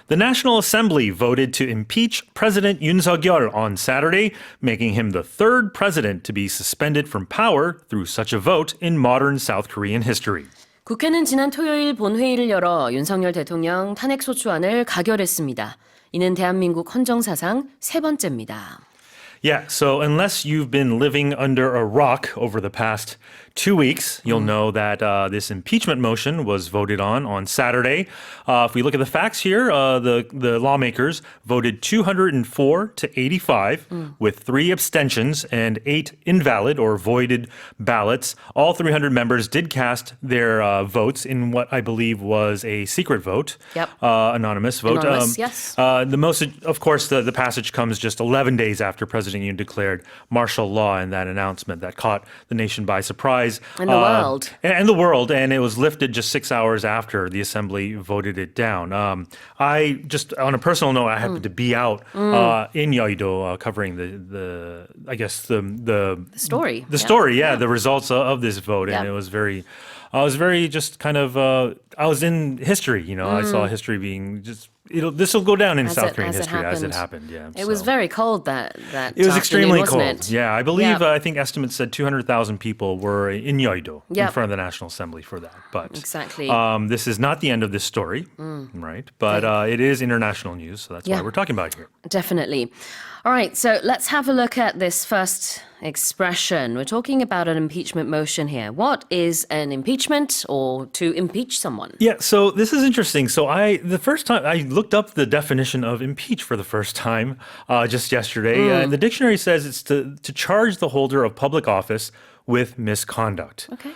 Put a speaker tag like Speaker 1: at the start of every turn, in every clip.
Speaker 1: The National Assembly voted to impeach President Yoon Suk-yeol on Saturday, making him the third president to be suspended from power through such a vote in modern South Korean history.
Speaker 2: 국회는 지난 토요일 본회의를 열어 윤석열 대통령 탄핵소추안을 가결했습니다. 이는 대한민국 헌정사상 세 번째입니다.
Speaker 1: Yeah, so unless you've been living under a rock over the past 2 weeks, you'll know that this impeachment motion was voted on Saturday. If we look at the facts here, the lawmakers voted 204 to 85 with 3 abstentions and 8 invalid or voided ballots. All 300 members did cast their votes in what I believe was a secret vote, anonymous vote.
Speaker 2: Anonymous, yes.
Speaker 1: The most, of course, the passage comes just 11 days after President Yoon declared martial law in that announcement that caught the nation by surprise.
Speaker 2: And the world.
Speaker 1: And the world. And it was lifted just 6 hours after the assembly voted it down. I just, on a personal note, I happened to be out in Yeouido covering the
Speaker 2: story.
Speaker 1: The story, the results of this vote. And it was I was very just kind of, I was in history, I saw history being just, this will go down in South Korean history as it happened. Yeah,
Speaker 2: it was very cold that
Speaker 1: it was extremely cold.
Speaker 2: It?
Speaker 1: Yeah, I believe, I think estimates said 200,000 people were in Yeouido in front of the National Assembly for that. But
Speaker 2: exactly.
Speaker 1: This is not the end of this story, right? But it is international news, so that's why we're talking about it here.
Speaker 2: Definitely. All right, so let's have a look at this first expression. We're talking about an impeachment motion here. What is an impeachment or to impeach someone?
Speaker 1: Yeah, so this is interesting. So the first time I looked up the definition of impeach for the first time just yesterday. The dictionary says it's to charge the holder of public office with misconduct.
Speaker 2: Okay.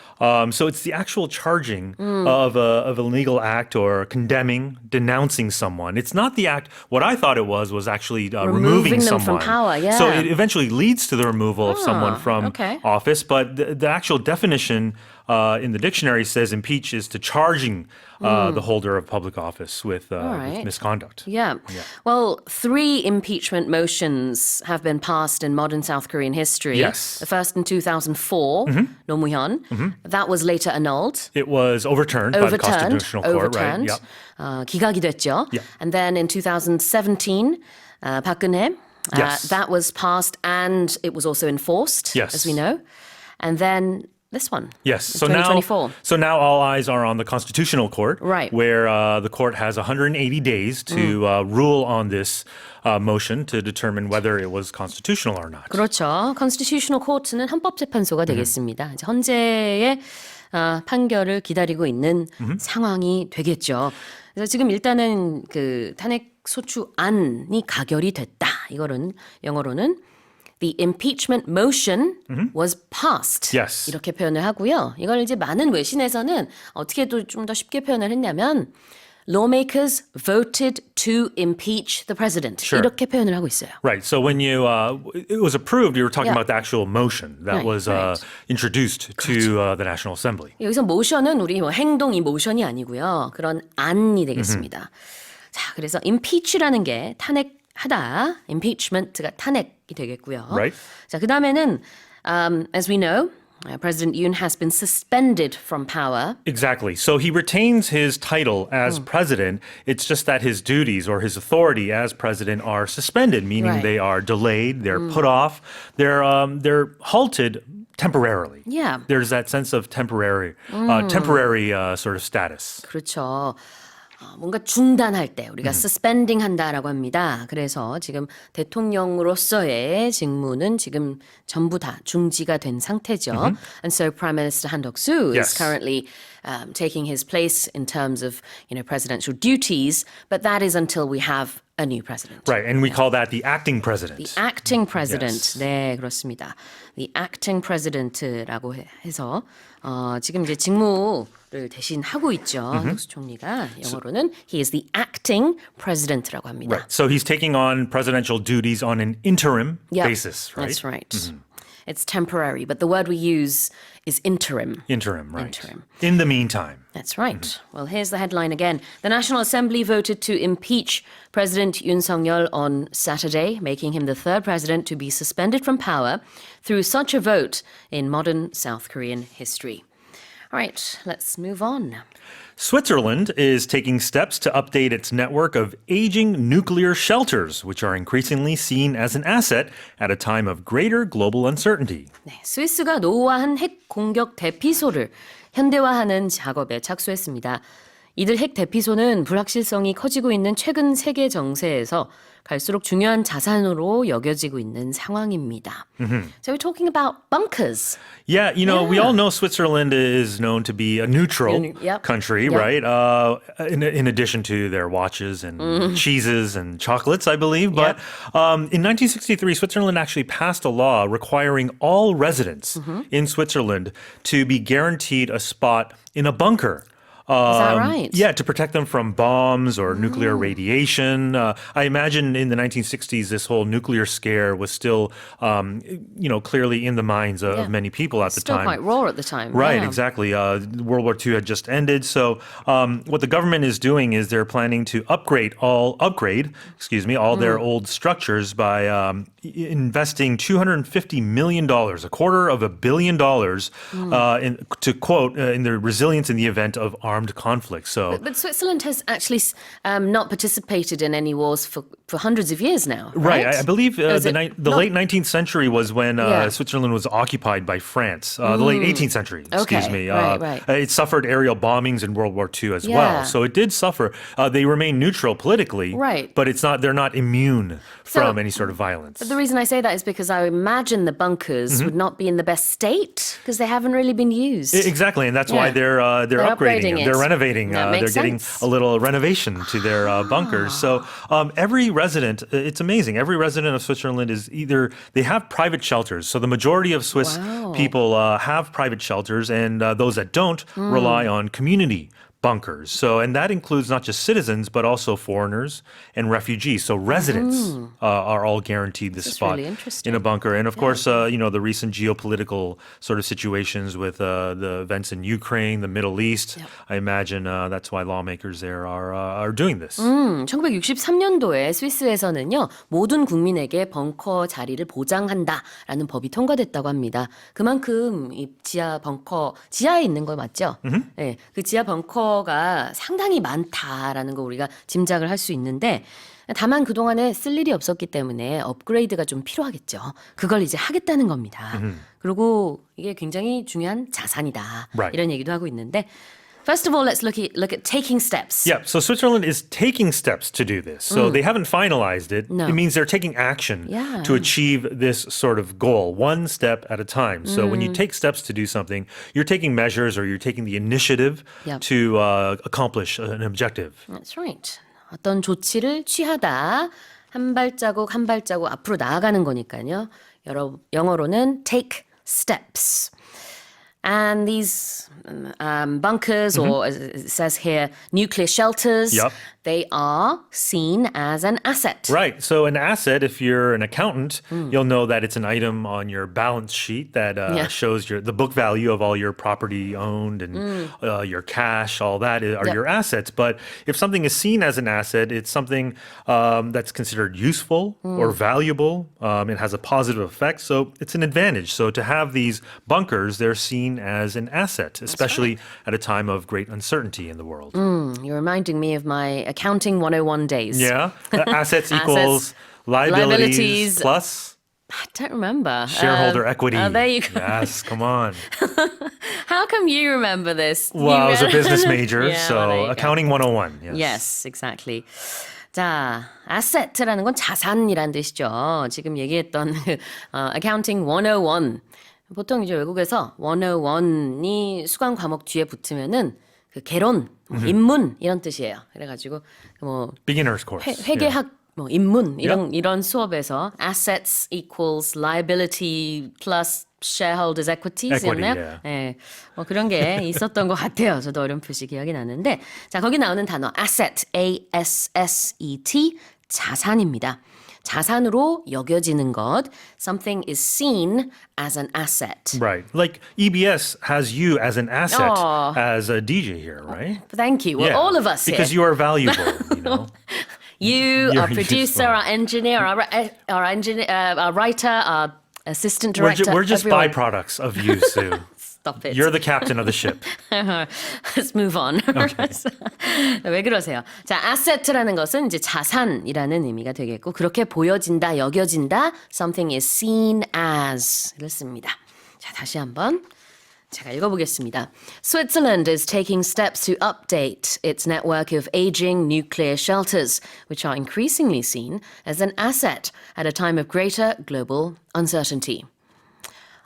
Speaker 1: So it's the actual charging of a legal act or condemning, denouncing someone. It's not the act. What I thought it was actually removing
Speaker 2: them
Speaker 1: someone
Speaker 2: from power. Yeah.
Speaker 1: So it eventually leads to the removal of someone from office. But the actual definition in the dictionary says impeach is to charging the holder of public office with misconduct.
Speaker 2: Yeah. Well, 3 impeachment motions have been passed in modern South Korean history.
Speaker 1: Yes.
Speaker 2: The first in 2004, Nomuhyun. That was later annulled.
Speaker 1: It was overturned by the Constitutional Court, right? Yep.
Speaker 2: 기각이 됐죠.
Speaker 1: Yeah.
Speaker 2: And then in 2017, 박근혜.
Speaker 1: Yes.
Speaker 2: That was passed and it was also enforced, as we know. And then this one.
Speaker 1: Yes. So
Speaker 2: 2024.
Speaker 1: now all eyes are on the Constitutional Court,
Speaker 2: right?
Speaker 1: Where the court has 180 days to rule on this motion to determine whether it was constitutional or not.
Speaker 2: 그렇죠. Constitutional Court는 헌법재판소가 되겠습니다. 이제 헌재의 판결을 기다리고 있는 상황이 되겠죠. 그래서 지금 일단은 그 탄핵 소추안이 가결이 됐다. 이거는 영어로는 The impeachment motion was passed.
Speaker 1: Yes.
Speaker 2: 이렇게 표현을 하고요. 이걸 이제 많은 외신에서는 어떻게 또 좀 더 쉽게 표현을 했냐면 lawmakers voted to impeach the president.
Speaker 1: Sure.
Speaker 2: 이렇게 표현을 하고 있어요.
Speaker 1: Right. So when it was approved, you were talking about the actual motion that was introduced to the National Assembly.
Speaker 2: 여기서 motion은 우리 행동이 motion이 아니고요. 그런 안이 되겠습니다. 자, 그래서 impeach라는 게 탄핵하다, impeachment가 탄핵이 되겠고요.
Speaker 1: Right.
Speaker 2: 자, 그 다음에는 as we know, President Yoon has been suspended from power.
Speaker 1: Exactly. So he retains his title as president. It's just that his duties or his authority as president are suspended, meaning they are delayed, they're put off, they're halted temporarily.
Speaker 2: Yeah.
Speaker 1: There's that sense of temporary sort of status.
Speaker 2: 그렇죠. 뭔가 중단할 때 우리가 suspending 한다라고 합니다. 그래서 지금 대통령으로서의 직무는 지금 전부 다 중지가 된 상태죠. And so Prime Minister Han Duck-soo is currently taking his place in terms of, presidential duties, but that is until we have a new president.
Speaker 1: Right, and we call that the acting president.
Speaker 2: The acting president.
Speaker 1: Yes.
Speaker 2: 네, 그렇습니다. The acting president라고 해서 지금 이제 직무를 대신 하고 있죠. 한덕수 총리가 영어로는 he is the acting president라고 합니다.
Speaker 1: Right. So he's taking on presidential duties on an interim basis, right?
Speaker 2: That's right. It's temporary, but the word we use is interim.
Speaker 1: Interim, right.
Speaker 2: Interim.
Speaker 1: In the meantime.
Speaker 2: That's right. Well, here's the headline again. The National Assembly voted to impeach President Yoon Suk-yeol on Saturday, making him the third president to be suspended from power through such a vote in modern South Korean history. All right, let's move on.
Speaker 1: Switzerland is taking steps to update its network of aging nuclear shelters, which are increasingly seen as an asset at a time of greater global uncertainty.
Speaker 2: 네, 스위스가 노후화한 핵 공격 대피소를 현대화하는 작업에 착수했습니다. 이들 핵 대피소는 불확실성이 커지고 있는 최근 세계 정세에서 갈수록 중요한 자산으로 여겨지고 있는 상황입니다. So we're talking about bunkers.
Speaker 1: Yeah, we all know Switzerland is known to be a neutral
Speaker 2: Yep.
Speaker 1: country,
Speaker 2: Yep.
Speaker 1: right? In addition to their watches and cheeses and chocolates, I believe. But in 1963, Switzerland actually passed a law requiring all residents in Switzerland to be guaranteed a spot in a bunker.
Speaker 2: Is that right?
Speaker 1: Yeah, to protect them from bombs or nuclear radiation. I imagine in the 1960s, this whole nuclear scare was still, clearly in the minds of many people at the
Speaker 2: Still
Speaker 1: time.
Speaker 2: quite raw at the time.
Speaker 1: Right,
Speaker 2: yeah.
Speaker 1: exactly. World War II had just ended. So what the government is doing is they're planning to upgrade all their old structures by investing $250 million, a quarter of $1 billion, in the resilience in the event of armed conflict. So
Speaker 2: But Switzerland has actually not participated in any wars for hundreds of years now.
Speaker 1: Right.
Speaker 2: Right.
Speaker 1: I believe
Speaker 2: Is
Speaker 1: the
Speaker 2: it
Speaker 1: late 19th century was when
Speaker 2: Yeah.
Speaker 1: Switzerland was occupied by France. The late 18th century, excuse
Speaker 2: Okay,
Speaker 1: me.
Speaker 2: right.
Speaker 1: It suffered aerial bombings in World War II as
Speaker 2: Yeah.
Speaker 1: well. So it did suffer. They remain neutral politically,
Speaker 2: Right.
Speaker 1: but they're not immune from any sort of violence.
Speaker 2: But the reason I say that is because I imagine the bunkers would not be in the best state because they haven't really been used.
Speaker 1: Exactly, and that's why
Speaker 2: Yeah.
Speaker 1: they're
Speaker 2: They're
Speaker 1: upgrading
Speaker 2: upgrading
Speaker 1: them. They're
Speaker 2: it.
Speaker 1: renovating.
Speaker 2: That
Speaker 1: They're
Speaker 2: makes
Speaker 1: getting
Speaker 2: sense.
Speaker 1: a little renovation to their bunkers. So every resident, it's amazing. Every resident of Switzerland is either they have private shelters. So the majority of Swiss
Speaker 2: Wow.
Speaker 1: people have private shelters, and those that don't rely on community bunkers. So, and that includes not just citizens, but also foreigners and refugees. So residents are all guaranteed this
Speaker 2: is
Speaker 1: spot
Speaker 2: really interesting.
Speaker 1: in a bunker. And of course, the recent geopolitical sort of situations with the events in Ukraine, the Middle East, I imagine that's why lawmakers there are doing this.
Speaker 2: 1963년도에 스위스에서는요, 모든 국민에게 벙커 자리를 보장한다라는 법이 통과됐다고 합니다. 그만큼 이 지하 벙커, 지하에 있는 거 맞죠? 네, 그 지하 벙커가 상당히 많다라는 거 우리가 짐작을 할 수 있는데, 다만 그동안에 쓸 일이 없었기 때문에 업그레이드가 좀 필요하겠죠. 그걸 이제 하겠다는 겁니다. 그리고 이게 굉장히 중요한 자산이다.
Speaker 1: Right.
Speaker 2: 이런 얘기도 하고 있는데, First of all, let's look at taking steps.
Speaker 1: Yeah, so Switzerland is taking steps to do this. So they haven't finalized it.
Speaker 2: No.
Speaker 1: It means they're taking action
Speaker 2: Yeah.
Speaker 1: to achieve this sort of goal, one step at a time. So when you take steps to do something, you're taking measures or you're taking the initiative
Speaker 2: Yep.
Speaker 1: to accomplish an objective.
Speaker 2: That's right. 어떤 조치를 취하다 한 발자국 한 발자국 앞으로 나아가는 거니까요. 영어로는 take steps. And these bunkers, or as it says here, nuclear shelters,
Speaker 1: Yep.
Speaker 2: they are seen as an asset.
Speaker 1: Right. So an asset, if you're an accountant, you'll know that it's an item on your balance sheet that
Speaker 2: Yeah.
Speaker 1: shows the book value of all your property owned and your cash, all that are
Speaker 2: Yep.
Speaker 1: your assets. But if something is seen as an asset, it's something that's considered useful or valuable. It has a positive effect. So it's an advantage. So to have these bunkers, they're seen as an asset, especially at a time of great uncertainty in the world.
Speaker 2: You're reminding me of my accounting 101 days.
Speaker 1: Yeah. Assets equals liabilities
Speaker 2: Liabilities.
Speaker 1: plus
Speaker 2: I don't remember.
Speaker 1: shareholder equity.
Speaker 2: There you go.
Speaker 1: Yes, come on.
Speaker 2: How come you remember this?
Speaker 1: Well, I was a
Speaker 2: You
Speaker 1: business major,
Speaker 2: Yeah, well, there you
Speaker 1: so
Speaker 2: go.
Speaker 1: accounting 101. Yes.
Speaker 2: Yes, exactly. 자, asset라는 건 자산이란 뜻이죠. 지금 얘기했던 accounting 101. 보통 이제 외국에서 101이 수강 과목 뒤에 붙으면은 그 개론, 입문 이런 뜻이에요. 그래가지고 뭐
Speaker 1: Beginner's course.
Speaker 2: 회계학 뭐 입문 이런 수업에서 assets equals liability plus shareholders equities였나요?
Speaker 1: Equity,
Speaker 2: 네, 뭐 그런 게 있었던 것 같아요. 저도 어렴풋이 기억이 나는데, 자 거기 나오는 단어 asset, A-S-S-E-T 자산입니다. 자산으로 여겨지는 것, something is seen as an asset.
Speaker 1: Right. Like EBS has you as an asset
Speaker 2: Aw.
Speaker 1: as a DJ here, right?
Speaker 2: Thank you. Well, all of us
Speaker 1: Because
Speaker 2: here.
Speaker 1: you are valuable, you know.
Speaker 2: You,
Speaker 1: You're
Speaker 2: our producer,
Speaker 1: useful.
Speaker 2: our engineer, our writer, our assistant
Speaker 1: We're,
Speaker 2: director.
Speaker 1: we're just
Speaker 2: everyone.
Speaker 1: byproducts of you, Sue.
Speaker 2: Stop it.
Speaker 1: You're the captain of the ship.
Speaker 2: Let's move on. 왜 그러세요? 자, asset라는 것은 이제 자산이라는 의미가 되겠고 그렇게 보여진다, 여겨진다. Something is seen as. 그렇습니다. 자, 다시 한번 제가 읽어보겠습니다. Switzerland is taking steps to update its network of aging nuclear shelters, which are increasingly seen as an asset at a time of greater global uncertainty.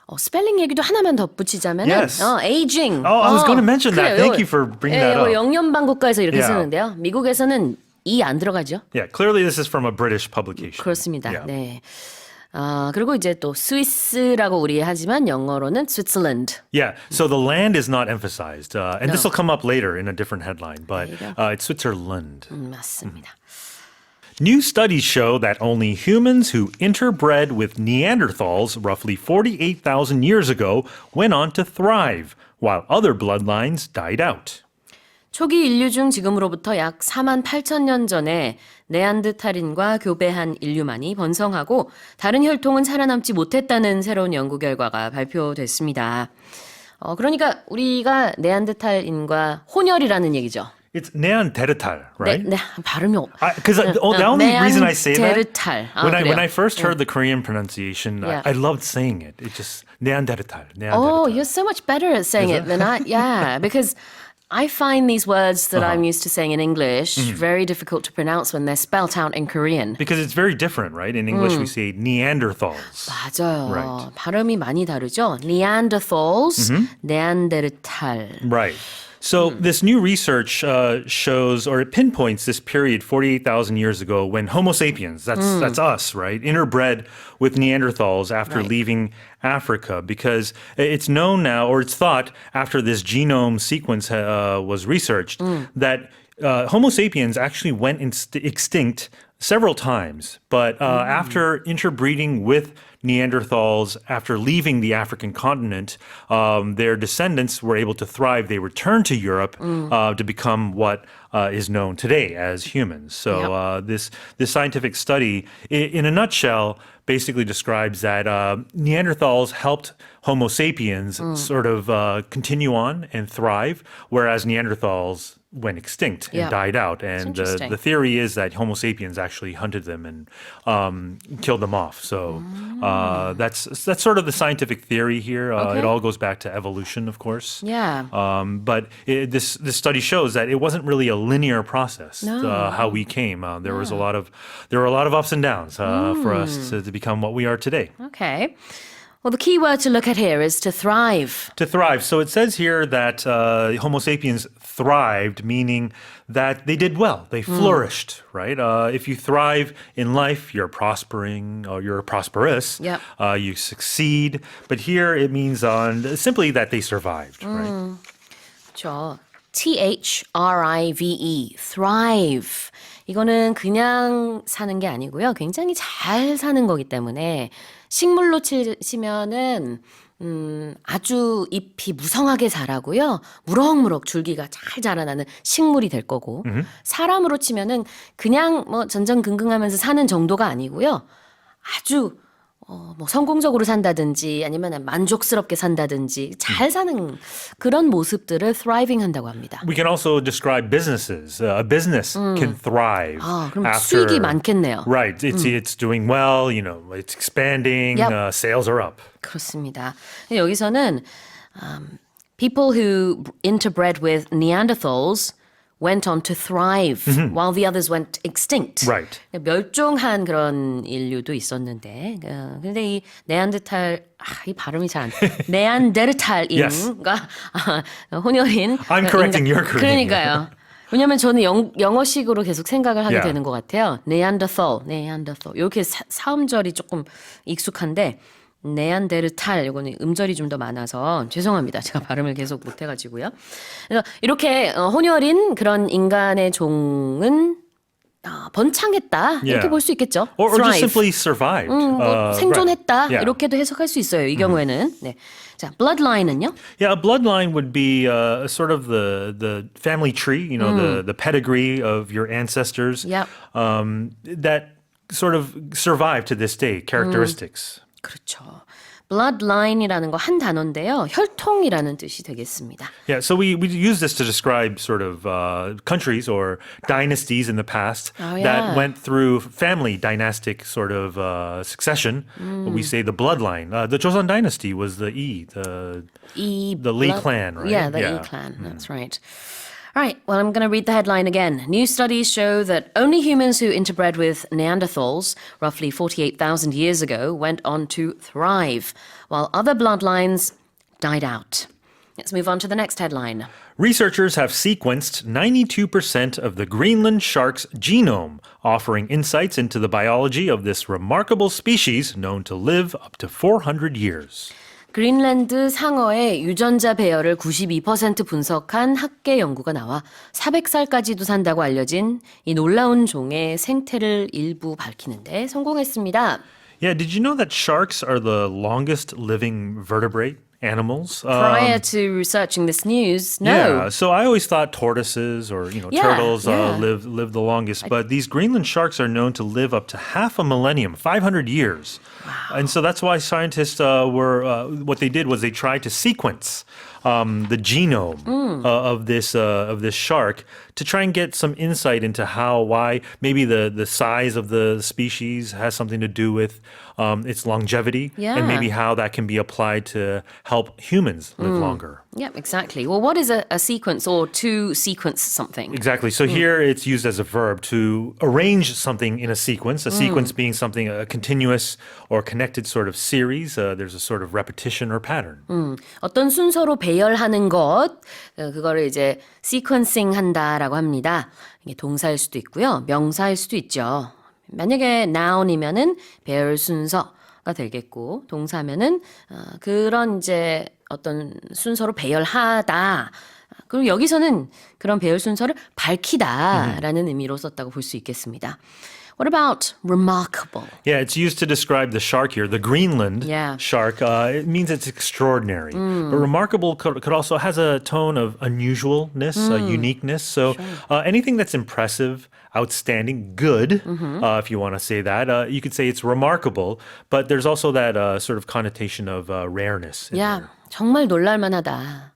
Speaker 2: 스펠링 얘기도 하나만 덧붙이자면은
Speaker 1: Yes.
Speaker 2: aging.
Speaker 1: Oh, I was going to mention that.
Speaker 2: 그래요.
Speaker 1: Thank you for bringing
Speaker 2: 예,
Speaker 1: that up.
Speaker 2: 영연방 국가에서 이렇게
Speaker 1: Yeah.
Speaker 2: 쓰는데요. 미국에서는 이 안 들어가죠.
Speaker 1: Yeah, clearly this is from a British publication.
Speaker 2: 그렇습니다.
Speaker 1: Yeah.
Speaker 2: 네. 그리고 이제 또 스위스라고 우리 하지만 영어로는 Switzerland.
Speaker 1: Yeah, so the land is not emphasized. And this will come up later in a different headline, but
Speaker 2: There you go.
Speaker 1: it's Switzerland.
Speaker 2: 맞습니다.
Speaker 1: New studies show that only humans who interbred with Neanderthals roughly 48,000 years ago went on to thrive, while other bloodlines died out.
Speaker 2: 초기 인류 중 지금으로부터 약 4만 8천 년 전에 네안드탈인과 교배한 인류만이 번성하고 다른 혈통은 살아남지 못했다는 새로운 연구 결과가 발표됐습니다. 그러니까 우리가 네안드탈인과 혼혈이라는 얘기죠.
Speaker 1: It's Neanderthal, right?
Speaker 2: 네, 발음이
Speaker 1: Because the only reason I say that,
Speaker 2: 네안데르탈.
Speaker 1: when I first heard the Korean pronunciation,
Speaker 2: Yeah.
Speaker 1: I loved saying it. It just Neanderthal.
Speaker 2: Oh, you're so much better at saying it than I. Yeah, because I find these words that I'm used to saying in English very difficult to pronounce when they're spelt out in Korean.
Speaker 1: Because it's very different, right? In English, we say Neanderthals.
Speaker 2: 맞아요.
Speaker 1: Right.
Speaker 2: 발음이 많이 다르죠. Neanderthals, 네안데르탈.
Speaker 1: Right. So this new research shows, or it pinpoints this period 48,000 years ago when Homo sapiens, that's us, right, interbred with Neanderthals after
Speaker 2: Right.
Speaker 1: leaving Africa, because it's known now, or it's thought after this genome sequence was researched, that Homo sapiens actually went extinct several times, but after interbreeding with Neanderthals, after leaving the African continent, their descendants were able to thrive. They returned to Europe to become what is known today as humans. So this scientific study, in a nutshell, basically describes that Neanderthals helped Homo sapiens sort of continue on and thrive, whereas Neanderthals went extinct and
Speaker 2: Yeah.
Speaker 1: died out. And
Speaker 2: interesting.
Speaker 1: the theory is that Homo sapiens actually hunted them and killed them off. So that's sort of the scientific theory here.
Speaker 2: Okay.
Speaker 1: It all goes back to evolution, of course.
Speaker 2: Yeah.
Speaker 1: But this study shows that it wasn't really a linear process.
Speaker 2: No.
Speaker 1: How we came. There were a lot of ups and downs for us to become what we are today.
Speaker 2: Okay. Well, the key word to look at here is to thrive.
Speaker 1: To thrive. So it says here that Homo sapiens thrived, meaning that they did well. They flourished, right? If you thrive in life, you're prospering or you're prosperous.
Speaker 2: Yep.
Speaker 1: You succeed. But here it means simply that they survived, right?
Speaker 2: 그렇죠. thrive, thrive. 이거는 그냥 사는 게 아니고요. 굉장히 잘 사는 거기 때문에 식물로 치면은 아주 잎이 무성하게 자라고요. 무럭무럭 줄기가 잘 자라나는 식물이 될 거고 사람으로 치면은 그냥 뭐 전전긍긍하면서 사는 정도가 아니고요. 아주 뭐 성공적으로 산다든지 아니면 만족스럽게 산다든지 잘 사는 그런 모습들을 thriving 한다고 합니다.
Speaker 1: We can also describe businesses. A business can thrive.
Speaker 2: 그럼
Speaker 1: after,
Speaker 2: 수익이 많겠네요.
Speaker 1: Right. It's doing well, it's expanding,
Speaker 2: Yep.
Speaker 1: sales are up.
Speaker 2: 그렇습니다. 여기서는 people who interbred with Neanderthals went on to thrive while the others went extinct.
Speaker 1: Right.
Speaker 2: 멸종한 그런 인류도 있었는데 근데 이 네안데탈 이 발음이 잘 안 네안데르탈인과 혼혈인
Speaker 1: I'm correcting your Korean.
Speaker 2: 그러니까요. 왜냐하면 저는 영어식으로 계속 생각을 하게
Speaker 1: Yeah.
Speaker 2: 되는 것 같아요. 네안데탈 이렇게 사음절이 조금 익숙한데 네안데르탈 이거는 음절이 좀 더 많아서 죄송합니다. 제가 발음을 계속 못해가지고요. 그래서 이렇게 혼혈인 그런 인간의 종은 번창했다 이렇게
Speaker 1: Yeah.
Speaker 2: 볼 수 있겠죠.
Speaker 1: Or just
Speaker 2: thrive.
Speaker 1: simply survived.
Speaker 2: 뭐 생존했다
Speaker 1: right. Yeah.
Speaker 2: 이렇게도 해석할 수 있어요. 이 경우에는. 네. 자, bloodline은요?
Speaker 1: Yeah, a bloodline would be sort of the family tree, the pedigree of your ancestors
Speaker 2: Yep.
Speaker 1: that sort of survive to this day, characteristics.
Speaker 2: 그렇죠. bloodline이라는 거 한 단어인데요. 혈통이라는 뜻이 되겠습니다.
Speaker 1: Yeah, so we use this to describe sort of countries or dynasties in the past
Speaker 2: Oh, yeah.
Speaker 1: that went through family dynastic sort of succession. We say the bloodline. The Joseon dynasty was the the Lee clan, right?
Speaker 2: Yeah, the
Speaker 1: Yeah.
Speaker 2: Yi clan. That's right. All right, well, I'm going to read the headline again. New studies show that only humans who interbred with Neanderthals roughly 48,000 years ago went on to thrive, while other bloodlines died out. Let's move on to the next headline.
Speaker 1: Researchers have sequenced 92% of the Greenland shark's genome, offering insights into the biology of this remarkable species known to live up to 400 years.
Speaker 2: 그린란드 상어의 유전자 배열을 92% 분석한 학계 연구가 나와 400살까지도 산다고 알려진 이 놀라운 종의 생태를 일부 밝히는데 성공했습니다.
Speaker 1: Yeah, did you know that sharks are the longest living vertebrate animals?
Speaker 2: Prior to researching this news, no.
Speaker 1: Yeah, so I always thought tortoises or
Speaker 2: Yeah,
Speaker 1: turtles
Speaker 2: yeah.
Speaker 1: live the longest, but these Greenland sharks are known to live up to half a millennium, 500 years. And so that's why scientists what they did was they tried to sequence the genome of this shark to try and get some insight into why maybe the size of the species has something to do with its longevity,
Speaker 2: Yeah.
Speaker 1: and maybe how that can be applied to help humans live longer.
Speaker 2: Yep, exactly. Well, what is a sequence or to sequence something?
Speaker 1: Exactly. So here it's used as a verb to arrange something in a sequence being something, a continuous or connected sort of series. There's a sort of repetition or pattern.
Speaker 2: 어떤 순서로 배열하는 것, 그거를 이제 sequencing 한다라고 합니다. 이게 동사일 수도 있고요. 명사일 수도 있죠. 만약에 noun이면은 배열 순서가 되겠고, 동사면은 그런 이제 어떤 순서로 배열하다. 그리고 여기서는 그런 배열 순서를 밝히다라는 의미로 썼다고 볼 수 있겠습니다. What about remarkable?
Speaker 1: Yeah, it's used to describe the shark here, the Greenland
Speaker 2: Yeah.
Speaker 1: shark. It means it's extraordinary. But remarkable could also has a tone of unusualness, uniqueness. So anything that's impressive, outstanding, good, if you want to say that, you could say it's remarkable. But there's also that sort of connotation of rareness. in
Speaker 2: 야,
Speaker 1: there.
Speaker 2: 정말 놀랄만하다.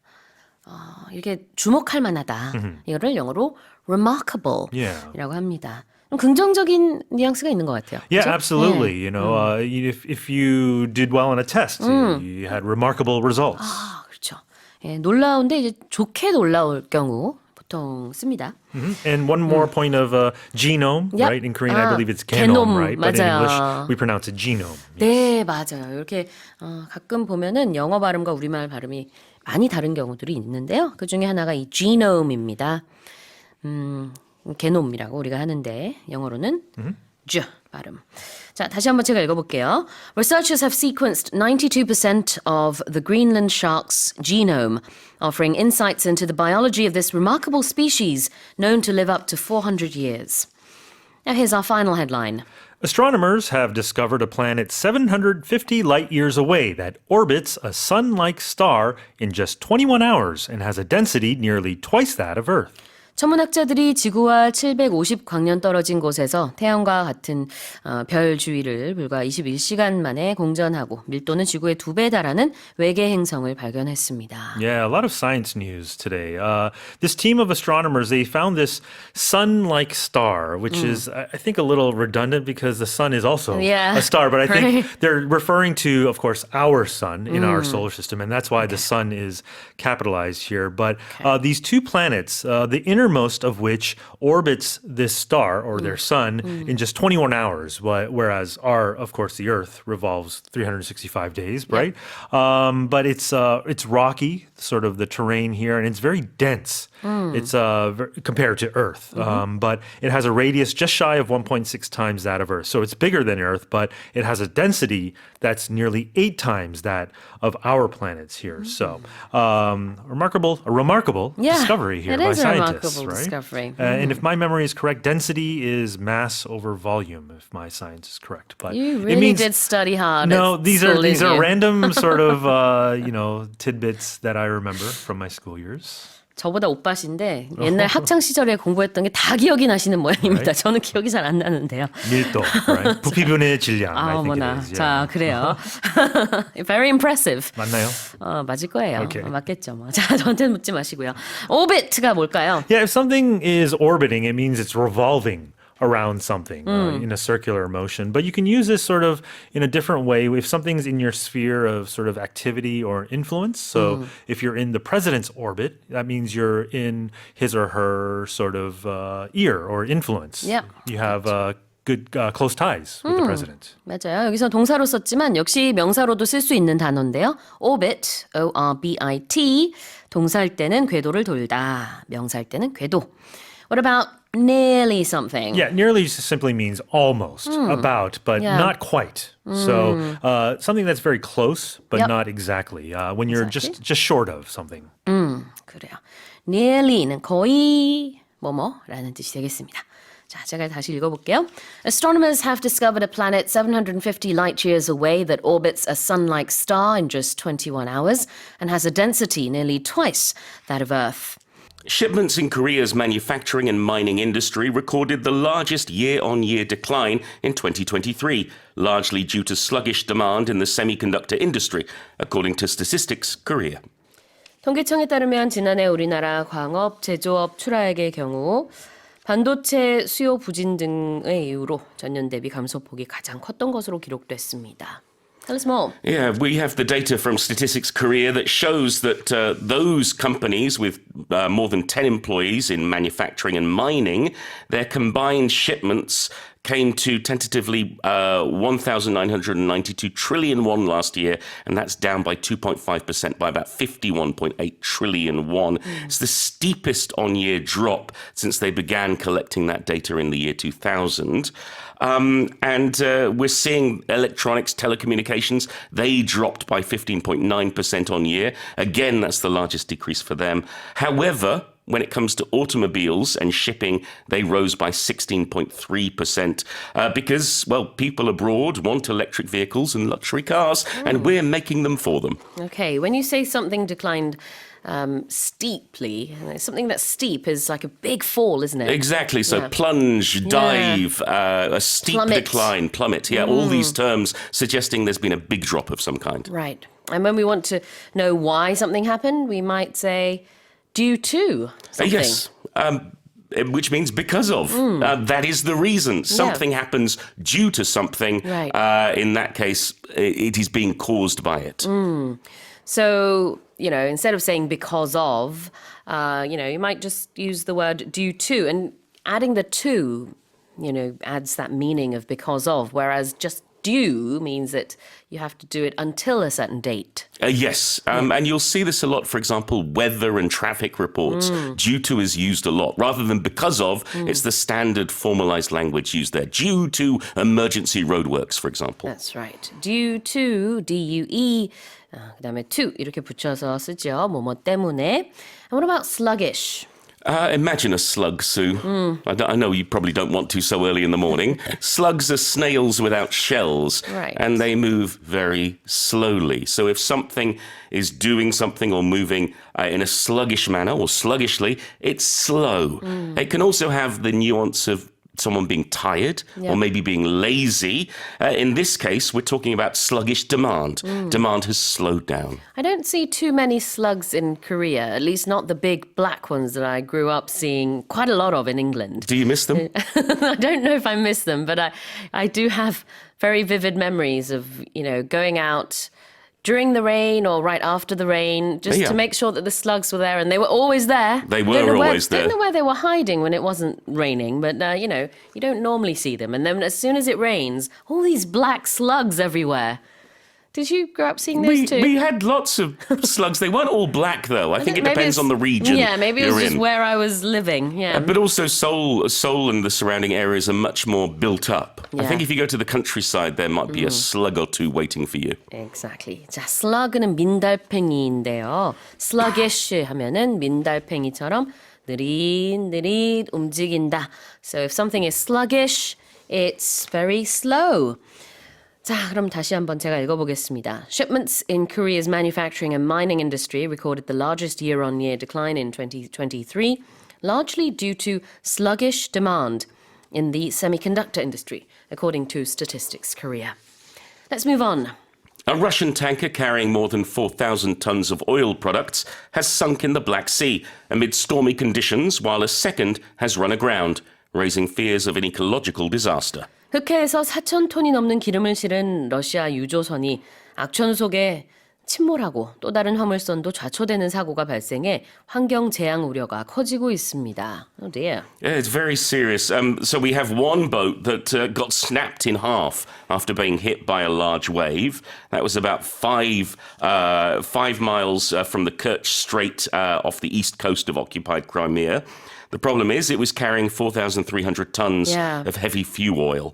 Speaker 2: 이렇게 주목할 만하다. 이거를 영어로
Speaker 1: Yeah.
Speaker 2: remarkable이라고 합니다. 좀 긍정적인 뉘앙스가 있는 것 같아요.
Speaker 1: Yeah,
Speaker 2: 그렇죠?
Speaker 1: absolutely.
Speaker 2: 네.
Speaker 1: You know, if you did well on a test, you had remarkable results.
Speaker 2: 아, 그렇죠. 예, 놀라운데 이제 좋게 놀라울 경우 보통 씁니다.
Speaker 1: And one more point of genome,
Speaker 2: Yep.
Speaker 1: right? In Korean, I
Speaker 2: 아,
Speaker 1: believe it's genome, right? But in
Speaker 2: 맞아요.
Speaker 1: English, we pronounce it genome.
Speaker 2: 네, 맞아요. 이렇게 가끔 보면은 영어 발음과 우리말 발음이 많이 다른 경우들이 있는데요. 그 중에 하나가 이 genome입니다. 게놈이라고 우리가 하는데 영어로는 G 발음. 자, 다시 한번 제가 읽어볼게요. Researchers have sequenced 92% of the Greenland shark's genome, offering insights into the biology of this remarkable species known to live up to 400 years. Now here's our final headline.
Speaker 1: Astronomers have discovered a planet 750 light years away that orbits a sun-like star in just 21 hours and has a density nearly twice that of Earth.
Speaker 2: 천문학자들이 지구와 750광년 떨어진 곳에서 태양과 같은 별 주위를 불과 21시간 만에 공전하고 밀도는 지구의 2배 달하는 외계 행성을 발견했습니다.
Speaker 1: Yeah, a lot of science news today. This team of astronomers, they found this sun-like star, which is, I think, a little redundant because the sun is also
Speaker 2: Yeah,
Speaker 1: a star. But I think
Speaker 2: right.
Speaker 1: they're referring to, of course, our sun in our solar system, and that's why the sun is capitalized here. But these two planets, the innermost of which orbits this star or their sun in just 21 hours, whereas of course, the Earth revolves 365 days, right? But it's rocky, sort of the terrain here, and it's very dense. It's compared to Earth, but it has a radius just shy of 1.6 times that of Earth. So it's bigger than Earth, but it has a density that's nearly 8 times that of our planets here. So a remarkable discovery here
Speaker 2: it
Speaker 1: by
Speaker 2: is a
Speaker 1: scientists,
Speaker 2: remarkable
Speaker 1: right?
Speaker 2: discovery.
Speaker 1: And if my memory is correct, density is mass over volume. If my science is correct, but
Speaker 2: You
Speaker 1: it
Speaker 2: really
Speaker 1: means
Speaker 2: did study hard.
Speaker 1: no.
Speaker 2: at
Speaker 1: These
Speaker 2: school,
Speaker 1: are
Speaker 2: didn't you?
Speaker 1: random sort of tidbits that I remember from my school years.
Speaker 2: 저보다 오빠신데 옛날 학창 시절에 공부했던 게 다 기억이 나시는 모양입니다. 저는 기억이 잘 안 나는데요.
Speaker 1: 밀도, right? 부피분의 질량.
Speaker 2: 아,
Speaker 1: I think it
Speaker 2: 어머나.
Speaker 1: is.
Speaker 2: 자,
Speaker 1: Yeah.
Speaker 2: 그래요. Very impressive.
Speaker 1: 맞나요?
Speaker 2: 맞을 거예요.
Speaker 1: Okay.
Speaker 2: 맞겠죠. 뭐. 자, 저한테 묻지 마시고요. orbit가 뭘까요?
Speaker 1: Yeah, if something is orbiting, it means it's revolving around something in a circular motion. But you can use this sort of in a different way if something's in your sphere of sort of activity or influence. So if you're in the president's orbit, that means you're in his or her sort of ear or influence.
Speaker 2: Yep.
Speaker 1: You have good close ties with the president.
Speaker 2: 맞아요. 여기서 동사로 썼지만 역시 명사로도 쓸 수 있는 단어인데요. orbit, O-R-B-I-T. 동사일 때는 궤도를 돌다. 명사일 때는 궤도. What about nearly something?
Speaker 1: Yeah, nearly simply means almost, about, but
Speaker 2: Yeah.
Speaker 1: not quite. So something that's very close, but
Speaker 2: Yep.
Speaker 1: not exactly. When you're
Speaker 2: Exactly.
Speaker 1: just short of something.
Speaker 2: 그래요. nearly는 거의 뭐뭐라는 뜻이 되겠습니다. 자, 제가 다시 읽어볼게요. Astronomers have discovered a planet 750 light years away that orbits a sun-like star in just 21 hours and has a density nearly twice that of Earth.
Speaker 3: Shipments in Korea's manufacturing and mining industry recorded the largest year-on-year decline in 2023, largely due to sluggish demand in the semiconductor industry, according to Statistics Korea.
Speaker 2: 통계청에 따르면 지난해 우리나라 광업, 제조업, 출하액의 경우 반도체 수요 부진 등의 이유로 전년 대비 감소폭이 가장 컸던 것으로 기록됐습니다. Tell us more.
Speaker 3: Yeah, we have the data from Statistics Korea that shows that those companies with more than 10 employees in manufacturing and mining, their combined shipments came to tentatively 1,992 trillion won last year, and that's down by 2.5% by about 51.8 trillion won. It's the steepest on-year drop since they began collecting that data in the year 2000. And we're seeing electronics, telecommunications, they dropped by 15.9% on year. Again, that's the largest decrease for them. However, when it comes to automobiles and shipping, they rose by 16.3% because, well, people abroad want electric vehicles and luxury cars, and we're making them for them.
Speaker 2: Okay, when you say something declined steeply, something that's steep is like a big fall, isn't it?
Speaker 3: Exactly. So
Speaker 2: Yeah.
Speaker 3: plunge, dive, a steep
Speaker 2: Plummet.
Speaker 3: decline, plummet. Yeah, all these terms suggesting there's been a big drop of some kind.
Speaker 2: Right. And when we want to know why something happened, we might say due to something.
Speaker 3: Yes. Which means because of. That is the reason. Something happens due to something.
Speaker 2: Right.
Speaker 3: In that case, it is being caused by it.
Speaker 2: So, instead of saying because of, you might just use the word due to. And adding the to, adds that meaning of because of, whereas just due means that you have to do it until a certain date.
Speaker 3: Yes, and you'll see this a lot, for example, weather and traffic reports. Due to is used a lot. Rather than because of, it's the standard formalized language used there. Due to emergency roadworks, for example.
Speaker 2: That's right. Due to, D-U-E, 그다음에 to 이렇게 붙여서 쓰죠. 뭐뭐 때문에. And what about sluggish?
Speaker 3: Imagine a slug, Sue. I know you probably don't want to so early in the morning. Slugs are snails without shells,
Speaker 2: Right.
Speaker 3: and they move very slowly. So if something is doing something or moving in a sluggish manner or sluggishly, it's slow. It can also have the nuance of someone being tired
Speaker 2: Yeah.
Speaker 3: or maybe being lazy. In this case, we're talking about sluggish demand. Demand has slowed down.
Speaker 2: I don't see too many slugs in Korea, at least not the big black ones that I grew up seeing quite a lot of in England.
Speaker 3: Do you miss them?
Speaker 2: I don't know if I miss them, but I do have very vivid memories of, going out during the rain or right after the rain, just
Speaker 3: Yeah.
Speaker 2: to make sure that the slugs were there, and they were always there.
Speaker 3: They were
Speaker 2: Don't know
Speaker 3: always there.
Speaker 2: Don't know where they were hiding when it wasn't raining, but you don't normally see them. And then as soon as it rains, all these black slugs everywhere. Did you grow up seeing those too?
Speaker 3: We had lots of slugs. They weren't all black, though. I think it
Speaker 2: Maybe
Speaker 3: depends
Speaker 2: it's-
Speaker 3: on the region.
Speaker 2: Yeah, maybe it was
Speaker 3: you're
Speaker 2: just
Speaker 3: in.
Speaker 2: where I was living. Yeah.
Speaker 3: But also Seoul and the surrounding areas are much more built up. I
Speaker 2: Yeah.
Speaker 3: think if you go to the countryside, there might be a slug or two waiting for you.
Speaker 2: Exactly. 자, slug는 민달팽이인데요. sluggish 하면은 민달팽이처럼 느릿느릿 움직인다. So if something is sluggish, it's very slow. 자, 그럼 다시 한번 제가 읽어보겠습니다. Shipments in Korea's manufacturing and mining industry recorded the largest year-on-year decline in 2023, largely due to sluggish demand in the semiconductor industry, according to Statistics Korea. Let's move on.
Speaker 3: A Russian tanker carrying more than 4,000 tons of oil products has sunk in the Black Sea amid stormy conditions, while a second has run aground, raising fears of an ecological disaster.
Speaker 2: 흑해에서 4,000톤이 넘는 기름을 실은 러시아 유조선이 악천 속에 침몰하고 또 다른 화물선도 좌초되는 사고가 발생해 환경 재앙 우려가 커지고 있습니다. Oh dear.
Speaker 3: Yeah, it's very serious. So we have one boat that got snapped in half after being hit by a large wave. That was about 5 miles from the Kerch Strait off the east coast of occupied Crimea. The problem is it was carrying 4,300 tons of heavy fuel oil.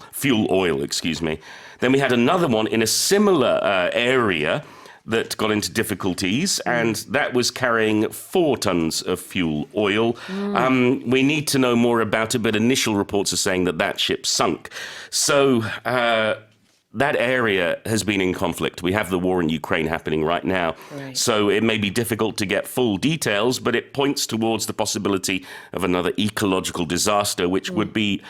Speaker 3: Then we had another one in a similar area that got into difficulties, and that was carrying 4 tons of fuel oil. We need to know more about it, but initial reports are saying that ship sunk. So that area has been in conflict. We have the war in Ukraine happening right now.
Speaker 2: Right.
Speaker 3: So it may be difficult to get full details, but it points towards the possibility of another ecological disaster, which would be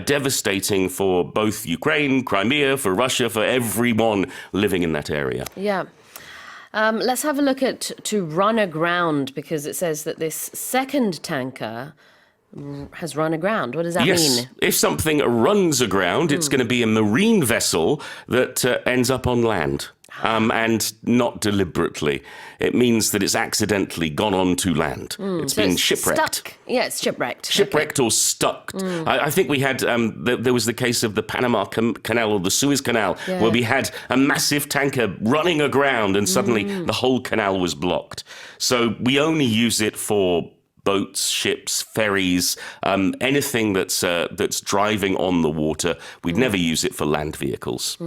Speaker 3: devastating for both Ukraine, Crimea, for Russia, for everyone living in that area.
Speaker 2: Yeah. Let's have a look at to run aground, because it says that this second tanker has run aground. What does that mean?
Speaker 3: If something runs aground, it's going to be a marine vessel that ends up on land. And not deliberately. It means that it's accidentally gone onto land. It's
Speaker 2: So
Speaker 3: been
Speaker 2: it's
Speaker 3: shipwrecked.
Speaker 2: Stuck. Yeah, it's shipwrecked.
Speaker 3: Shipwrecked or stuck. I think we had, there was the case of the Panama Canal or the Suez Canal, where we had a massive tanker running aground and suddenly the whole canal was blocked. So we only use it for boats, ships, ferries, anything that's driving on the water. We'd never use it for land vehicles.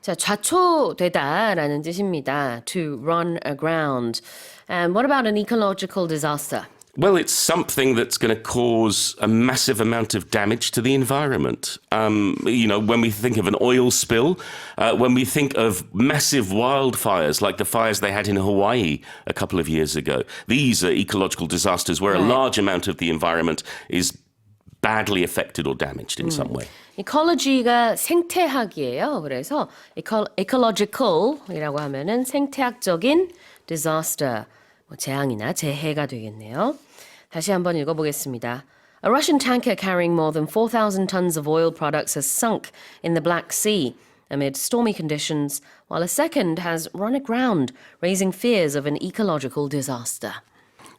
Speaker 2: 자, 좌초되다라는 뜻입니다. To run aground. And what about an ecological disaster?
Speaker 3: Well, it's something that's going to cause a massive amount of damage to the environment. When we think of an oil spill, when we think of massive wildfires like the fires they had in Hawaii a couple of years ago, these are ecological disasters where a large amount of the environment is badly affected or damaged in some way.
Speaker 2: ecology가 생태학이에요. 그래서 ecological이라고 하면은 생태학적인 disaster, 재앙이나 재해가 되겠네요. 다시 한번 읽어보겠습니다. A Russian tanker carrying more than 4,000 tons of oil products has sunk in the Black Sea amid stormy conditions, while a second has run aground, raising fears of an ecological disaster.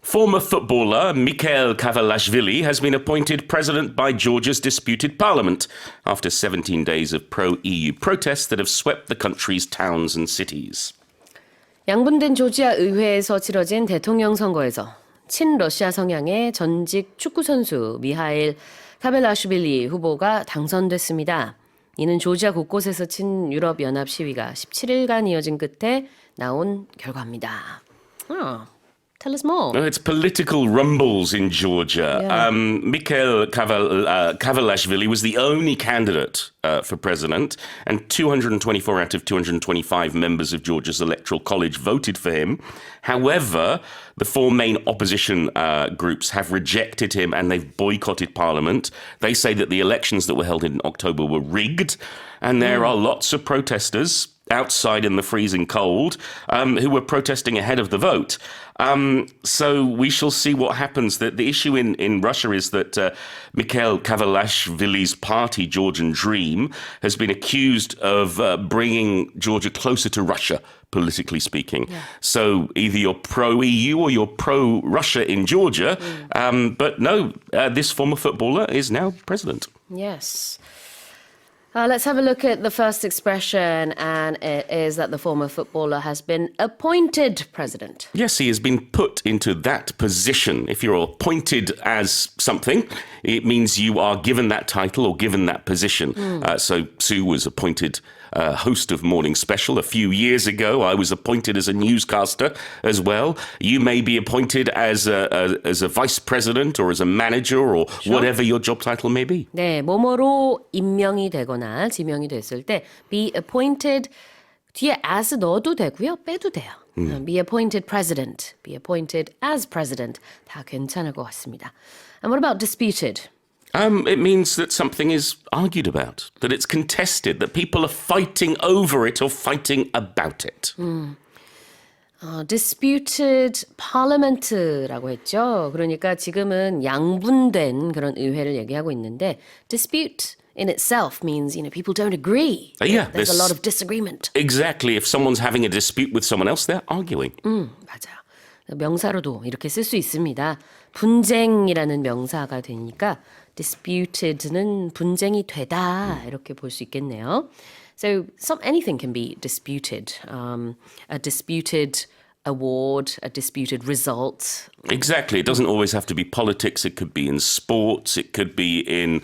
Speaker 3: Former footballer Mikhail Kavalashvili has been appointed president by Georgia's disputed parliament after 17 days of pro-EU protests that have swept the country's towns and cities.
Speaker 2: 양분된 조지아 의회에서 치러진 대통령 선거에서 친러시아 성향의 전직 축구 선수 미하일 카벨라슈빌리 후보가 당선됐습니다. 이는 조지아 곳곳에서 친유럽연합 시위가 17일간 이어진 끝에 나온 결과입니다. Tell us more.
Speaker 3: It's political rumbles in Georgia.
Speaker 2: Yeah.
Speaker 3: Mikhail Kavalashvili was the only candidate for president, and 224 out of 225 members of Georgia's electoral college voted for him. However, the 4 main opposition groups have rejected him and they've boycotted parliament. They say that the elections that were held in October were rigged, and there are lots of protesters outside in the freezing cold who were protesting ahead of the vote. So we shall see what happens. The issue in Russia is that Mikhail Kavalashvili's party, Georgian Dream, has been accused of bringing Georgia closer to Russia, politically speaking. Yeah. So either you're pro-EU or you're pro-Russia in Georgia. But no, this former footballer is now president.
Speaker 2: Yes. Let's have a look at the first expression, and it is that the former footballer has been appointed president.
Speaker 3: Yes, he has been put into that position. If you're appointed as something, it means you are given that title or given that position. So Sue was appointed host of Morning Special a few years ago. I was appointed as a newscaster as well. You may be appointed as a vice president or as a manager or whatever your job title may be.
Speaker 2: 네, 뭐뭐로 임명이 되거나 되거나 지명이 됐을 때 be appointed 뒤에 as 넣어도 되고요. 빼도 돼요. Be appointed president, be appointed as president 다 괜찮을 것 같습니다. And what about disputed?
Speaker 3: It means that something is argued about, that it's contested, that people are fighting over it or fighting about it.
Speaker 2: Disputed parliament라고 했죠. 그러니까 지금은 양분된 그런 의회를 얘기하고 있는데 dispute in itself means, people don't agree.
Speaker 3: Yeah,
Speaker 2: There's a lot of disagreement.
Speaker 3: Exactly. If someone's having a dispute with someone else, they're arguing.
Speaker 2: 맞아요. 명사로도 이렇게 쓸 수 있습니다. 분쟁이라는 명사가 되니까 disputed는 분쟁이 되다 이렇게 볼 수 있겠네요. So anything can be disputed. A disputed award, a disputed result.
Speaker 3: Exactly. It doesn't always have to be politics. It could be in sports. It could be in,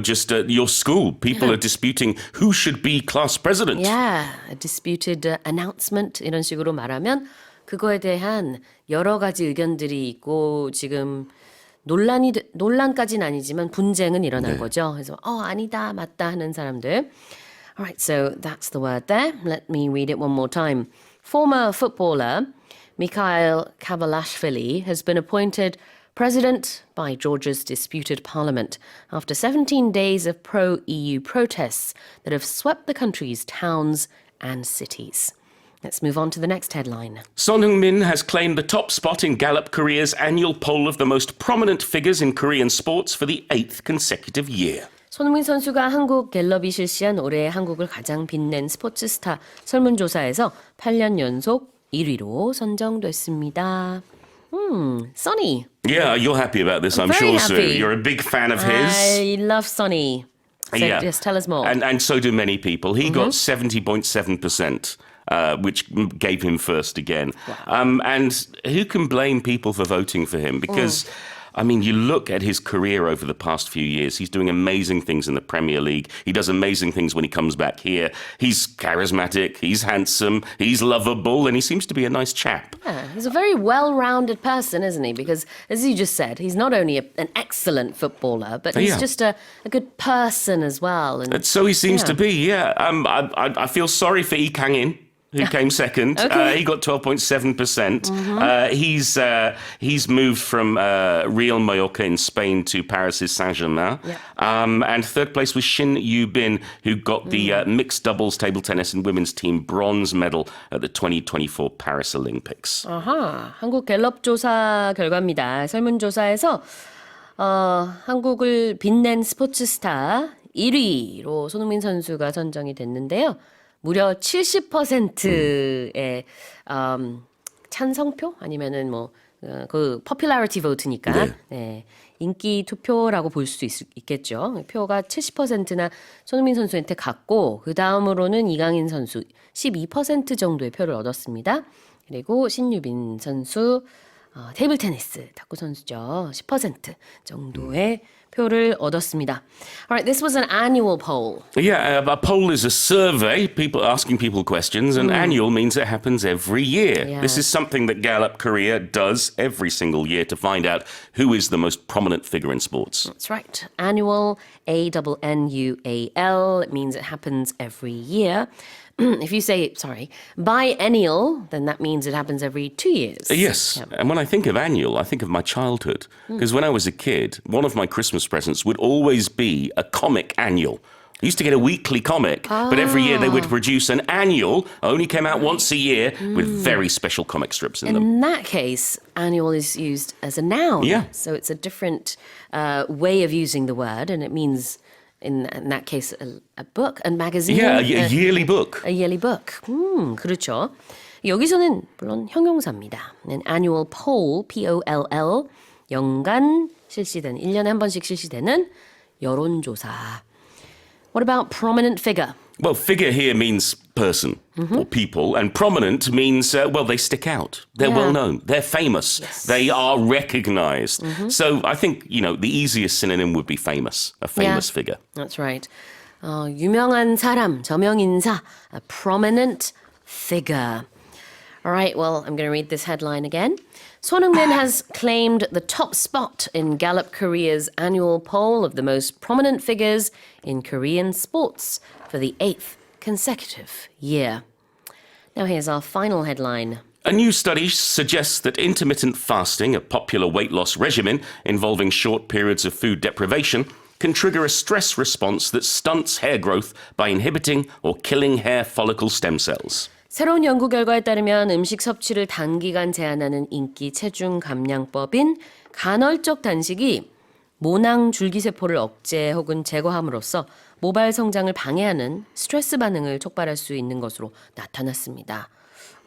Speaker 3: just your school. People are disputing who should be class president.
Speaker 2: Yeah, a disputed announcement 이런 식으로 말하면 그거에 대한 여러 가지 의견들이 있고 지금 논란까지는 아니지만 분쟁은 일어난 거죠. 그래서 아니다, 맞다 하는 사람들. Alright, so that's the word there. Let me read it one more time. Former footballer Mikhail Kabalashvili has been appointed president by Georgia's disputed parliament after 17 days of pro-EU protests that have swept the country's towns and cities. Let's move on to the next headline.
Speaker 3: Son Heung-min has claimed the top spot in Gallup Korea's annual poll of the most prominent figures in Korean sports for the 8th consecutive year.
Speaker 2: 손흥민 선수가 한국 갤럽이 실시한 올해 한국을 가장 빛낸 스포츠 스타 설문조사에서 8년 연속 1위로 선정됐습니다. Sonny.
Speaker 3: Yeah, you're happy about this, I'm
Speaker 2: very
Speaker 3: sure, Sue.
Speaker 2: happy.
Speaker 3: You're a big fan of his.
Speaker 2: I love Sonny. So just tell us more.
Speaker 3: And so do many people. He got 70.7%. Which gave him first again.
Speaker 2: Wow.
Speaker 3: And who can blame people for voting for him? Because, you look at his career over the past few years. He's doing amazing things in the Premier League. He does amazing things when he comes back here. He's charismatic, he's handsome, he's lovable, and he seems to be a nice chap.
Speaker 2: Yeah, he's a very well-rounded person, isn't he? Because, as you just said, he's not only an excellent footballer, but he's just a good person as well. And
Speaker 3: So he seems to be, yeah. I feel sorry for Lee Kang-in, who came second.
Speaker 2: Okay.
Speaker 3: He got 12.7%. He's moved from Real Mallorca in Spain to Paris' Saint-Germain.
Speaker 2: Yeah.
Speaker 3: And third place was Shin Yu-bin, who got the mixed doubles table tennis and women's team bronze medal at the 2024 Paris Olympics.
Speaker 2: 아하, 한국 갤럽 조사 결과입니다. 설문조사에서 한국을 빛낸 스포츠 스타 1위로 손흥민 선수가 선정이 됐는데요. 무려 70%의 찬성표 아니면은 그 popularity vote니까 네, 인기 투표라고 볼 수 있겠죠. 표가 70%나 손흥민 선수한테 갔고 그 다음으로는 이강인 선수 12% 정도의 표를 얻었습니다. 그리고 신유빈 선수 테이블 테니스 탁구 선수죠. 10% 정도의 표를 얻었습니다. All right, this was an annual poll.
Speaker 3: Yeah, a poll is a survey, people asking people questions, and annual means it happens every year.
Speaker 2: Yeah.
Speaker 3: This is something that Gallup Korea does every single year to find out who is the most prominent figure in sports.
Speaker 2: That's right. Annual, ANNUAL. It means it happens every year. If you say, biennial, then that means it happens every 2 years.
Speaker 3: Yes,
Speaker 2: Yeah.
Speaker 3: and when I think of annual, I think of my childhood. Because when I was a kid, one of my Christmas presents would always be a comic annual. I used to get a weekly comic, but every year they would produce an annual, only came out once a year, with very special comic strips in them.
Speaker 2: In that case, annual is used as a noun.
Speaker 3: Yeah.
Speaker 2: So it's a different way of using the word, and it means, in that case, a book, a magazine.
Speaker 3: Yeah, a yearly book.
Speaker 2: A yearly book. 그렇죠. 여기서는 물론 형용사입니다. An annual poll, P-O-L-L, 연간 실시되는, 1년에 한 번씩 실시되는 여론조사. What about prominent figure?
Speaker 3: Well, figure here means person or people, and prominent means, they stick out. They're
Speaker 2: Yeah.
Speaker 3: well known. They're famous.
Speaker 2: Yes.
Speaker 3: They are recognized. So I think, the easiest synonym would be famous, a famous figure.
Speaker 2: That's right. 유명한 사람, 저명인사, a prominent figure. All right, well, I'm going to read this headline again. Sonheung-min has claimed the top spot in Gallup Korea's annual poll of the most prominent figures in Korean sports for the 8th consecutive year. Now here's our final headline.
Speaker 3: A new study suggests that intermittent fasting, a popular weight loss regimen involving short periods of food deprivation, can trigger a stress response that stunts hair growth by inhibiting or killing hair follicle stem cells.
Speaker 2: 새로운 연구 결과에 따르면 음식 섭취를 단기간 제한하는 인기 체중 감량법인 간헐적 단식이 모낭 줄기세포를 억제 혹은 제거함으로써 모발 성장을 방해하는 스트레스 반응을 촉발할 수 있는 것으로 나타났습니다.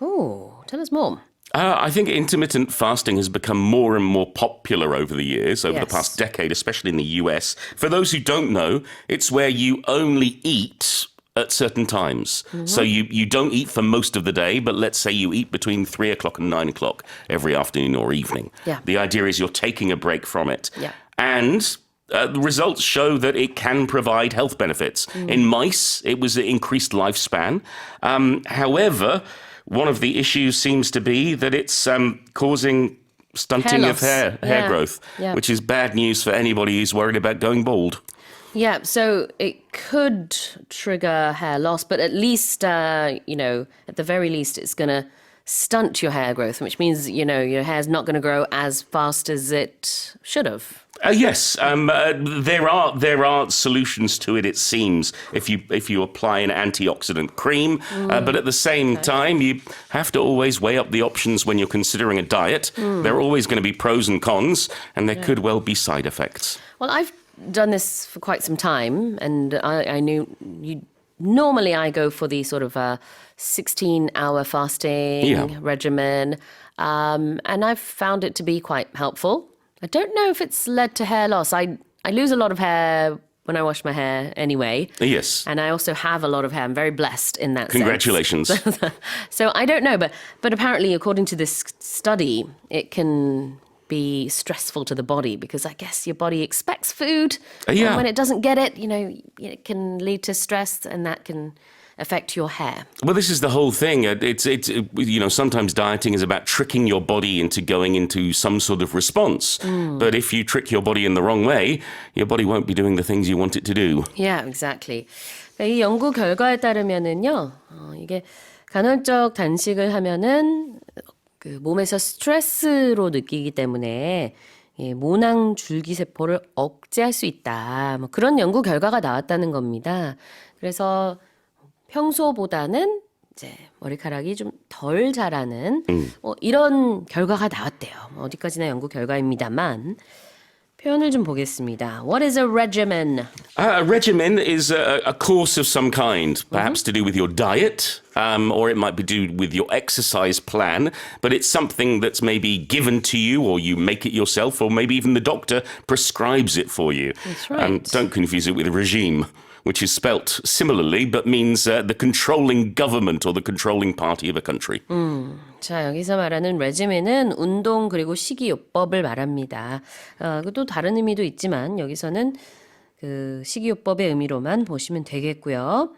Speaker 2: Oh, tell us more.
Speaker 3: I think intermittent fasting has become more and more popular over the years, over the
Speaker 2: Yes.
Speaker 3: past decade, especially in the US. For those who don't know, it's where you only eat at certain times. So you don't eat for most of the day, but let's say you eat between 3 o'clock and 9 o'clock every afternoon or evening.
Speaker 2: Yeah.
Speaker 3: The idea is you're taking a break from it.
Speaker 2: Yeah.
Speaker 3: And the results show that it can provide health benefits. In mice, it was an increased lifespan. However, one of the issues seems to be that it's causing stunting
Speaker 2: Hair
Speaker 3: of
Speaker 2: loss.
Speaker 3: hair
Speaker 2: Yeah.
Speaker 3: growth,
Speaker 2: Yeah.
Speaker 3: which is bad news for anybody who's worried about going bald.
Speaker 2: Yeah, so it could trigger hair loss, but at least, at the very least, it's going to stunt your hair growth, which means, your hair's not going to grow as fast as it should have.
Speaker 3: Yes, there are solutions to it. It seems if you apply an antioxidant cream, but at the same time you have to always weigh up the options when you're considering a diet. There are always going to be pros and cons, and there could well be side effects.
Speaker 2: Well, I've done this for quite some time, and I knew normally I go for the sort of 16-hour fasting
Speaker 3: Yeah.
Speaker 2: regimen, and I've found it to be quite helpful. I don't know if it's led to hair loss. I lose a lot of hair when I wash my hair anyway.
Speaker 3: Yes.
Speaker 2: And I also have a lot of hair. I'm very blessed in that
Speaker 3: Congratulations.
Speaker 2: sense. So I don't know, but apparently, according to this study, it can be stressful to the body because I guess your body expects food.
Speaker 3: Yeah.
Speaker 2: And when it doesn't get it, it can lead to stress and that can affect your hair.
Speaker 3: Well, this is the whole thing. It's sometimes dieting is about tricking your body into going into some sort of response. But if you trick your body in the wrong way, your body won't be doing the things you want it to do.
Speaker 2: Yeah, exactly. 이 연구 결과에 따르면은요, 이게 간헐적 단식을 하면은 그 몸에서 스트레스로 느끼기 때문에 모낭 줄기세포를 억제할 수 있다. 뭐 그런 연구 결과가 나왔다는 겁니다. 그래서 평소보다는 이제 머리카락이 좀 덜 자라는 뭐 이런 결과가 나왔대요. 어디까지나 연구 결과입니다만 표현을 좀 보겠습니다. What is a regimen?
Speaker 3: A regimen is a course of some kind, perhaps to do with your diet, or it might be to do with your exercise plan, but it's something that's maybe given to you, or you make it yourself, or maybe even the doctor prescribes it for you.
Speaker 2: That's right.
Speaker 3: Don't confuse it with a regime, which is spelt similarly, but means the controlling government or the controlling party of a country.
Speaker 2: 자, 여기서 말하는 레지멘은 운동 그리고 식이요법을 말합니다. 또 다른 의미도 있지만 여기서는 그 식이요법의 의미로만 보시면 되겠고요.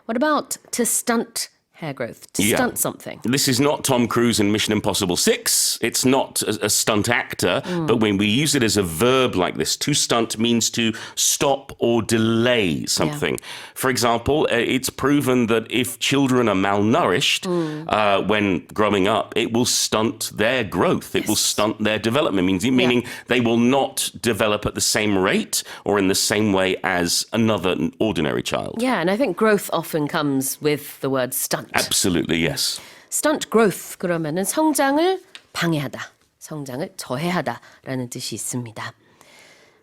Speaker 2: What about to stunt hair growth? To
Speaker 3: Yeah.
Speaker 2: stunt something.
Speaker 3: This is not Tom Cruise in Mission Impossible 6. It's not a stunt actor, but when we use it as a verb like this, to stunt means to stop or delay something. For example, it's proven that if children are malnourished when growing up, it will stunt their growth. It will stunt their development, meaning they will not develop at the same rate or in the same way as another ordinary child.
Speaker 2: Yeah, and I think growth often comes with the word stunt.
Speaker 3: Absolutely, yes.
Speaker 2: stunt growth 그러면은 성장을 방해하다, 성장을 저해하다라는 뜻이 있습니다.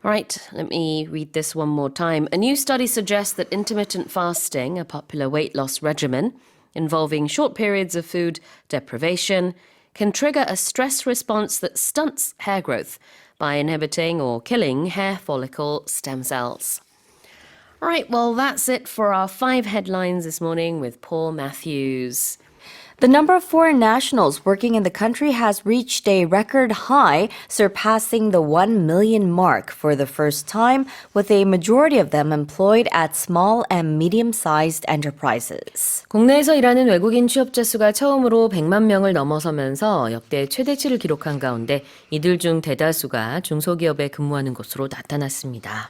Speaker 2: Alright, let me read this one more time. A new study suggests that intermittent fasting, a popular weight loss regimen involving short periods of food deprivation, can trigger a stress response that stunts hair growth by inhibiting or killing hair follicle stem cells. All right, well, that's it for our 5 headlines this morning with Paul Matthews.
Speaker 4: The number of foreign nationals working in the country has reached a record high, surpassing the 1 million mark for the first time, with a majority of them employed at small and medium-sized enterprises.
Speaker 2: 국내에서 일하는 외국인 취업자 수가 처음으로 100만 명을 넘어서면서 역대 최대치를 기록한 가운데 이들 중 대다수가 중소기업에 근무하는 것으로 나타났습니다.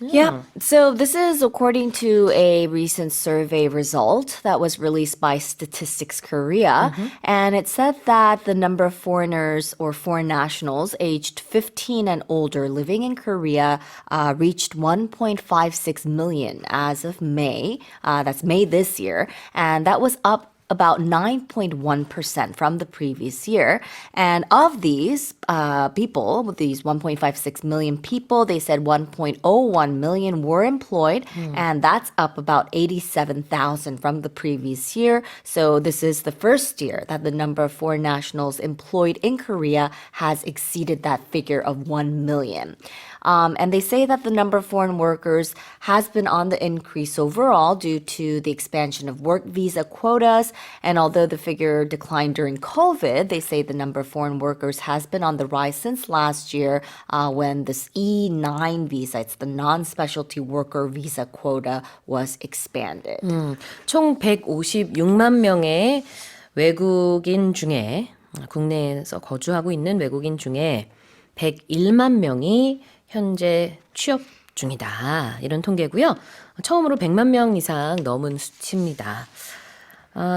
Speaker 4: Yeah. So this is according to a recent survey result that was released by Statistics Korea. And it said that the number of foreigners or foreign nationals aged 15 and older living in Korea reached 1.56 million as of May. That's May this year. And that was up about 9.1% from the previous year. And of these people, these 1.56 million people, they said 1.01 million were employed, and that's up about 87,000 from the previous year. So this is the first year that the number of foreign nationals employed in Korea has exceeded that figure of 1 million. And they say that the number of foreign workers has been on the increase overall due to the expansion of work visa quotas. And although the figure declined during COVID, they say the number of foreign workers has been on the rise since last year when this E9 visa, it's the non-specialty worker visa quota, was expanded.
Speaker 2: 총 156만 명의 외국인 중에 국내에서 거주하고 있는 외국인 중에 101만 명이 현재 취업 중이다. 이런 통계고요. 처음으로 100만 명 이상 넘은 수치입니다.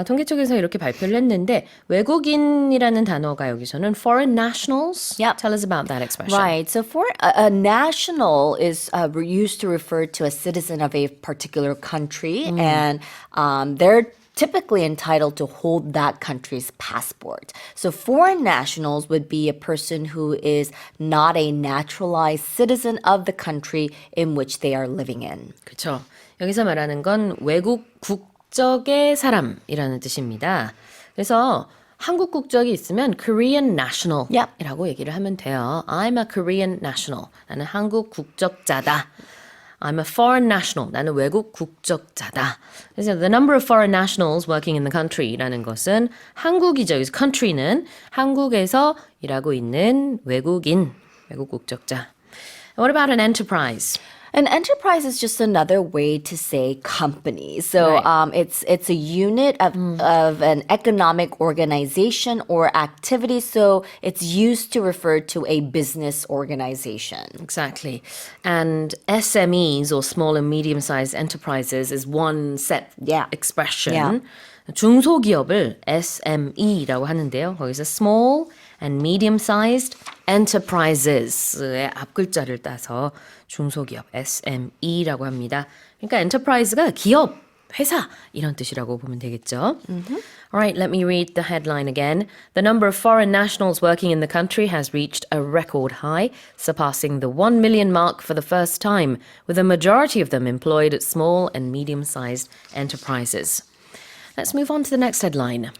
Speaker 2: 통계 쪽에서 이렇게 발표를 했는데 외국인이라는 단어가 여기서는 foreign nationals.
Speaker 4: Yep.
Speaker 2: Tell us about that expression.
Speaker 4: Right. So for a national is used to refer to a citizen of a particular country, and they're typically entitled to hold that country's passport. So foreign nationals would be a person who is not a naturalized citizen of the country in which they are living in.
Speaker 2: 그렇죠. 여기서 말하는 건 외국 국적의 사람이라는 뜻입니다. 그래서 한국 국적이 있으면 Korean national이라고 얘기를 하면 돼요. I'm a Korean national. 나는 한국 국적자다. I'm a foreign national. 나는 외국 국적자다. 그래서 the number of foreign nationals working in the country라는 것은 한국이죠. 그래서 country는 한국에서 일하고 있는 외국인, 외국 국적자. What about an enterprise?
Speaker 4: An enterprise is just another way to say company. So it's a unit of an economic organization or activity. So it's used to refer to a business organization.
Speaker 2: Exactly. And SMEs or small and medium-sized enterprises is one set expression.
Speaker 4: Yeah.
Speaker 2: 중소기업을 SME라고 하는데요. 거기서 small and medium-sized enterprises의 앞글자를 따서 중소기업 SME라고 합니다. 그러니까 enterprise가 기업, 회사 이런 뜻이라고 보면 되겠죠. All right, let me read the headline again. The number of foreign nationals working in the country has reached a record high, surpassing the 1 million mark for the first time, with a majority of them employed at small and medium-sized enterprises. Let's move on to the next headline.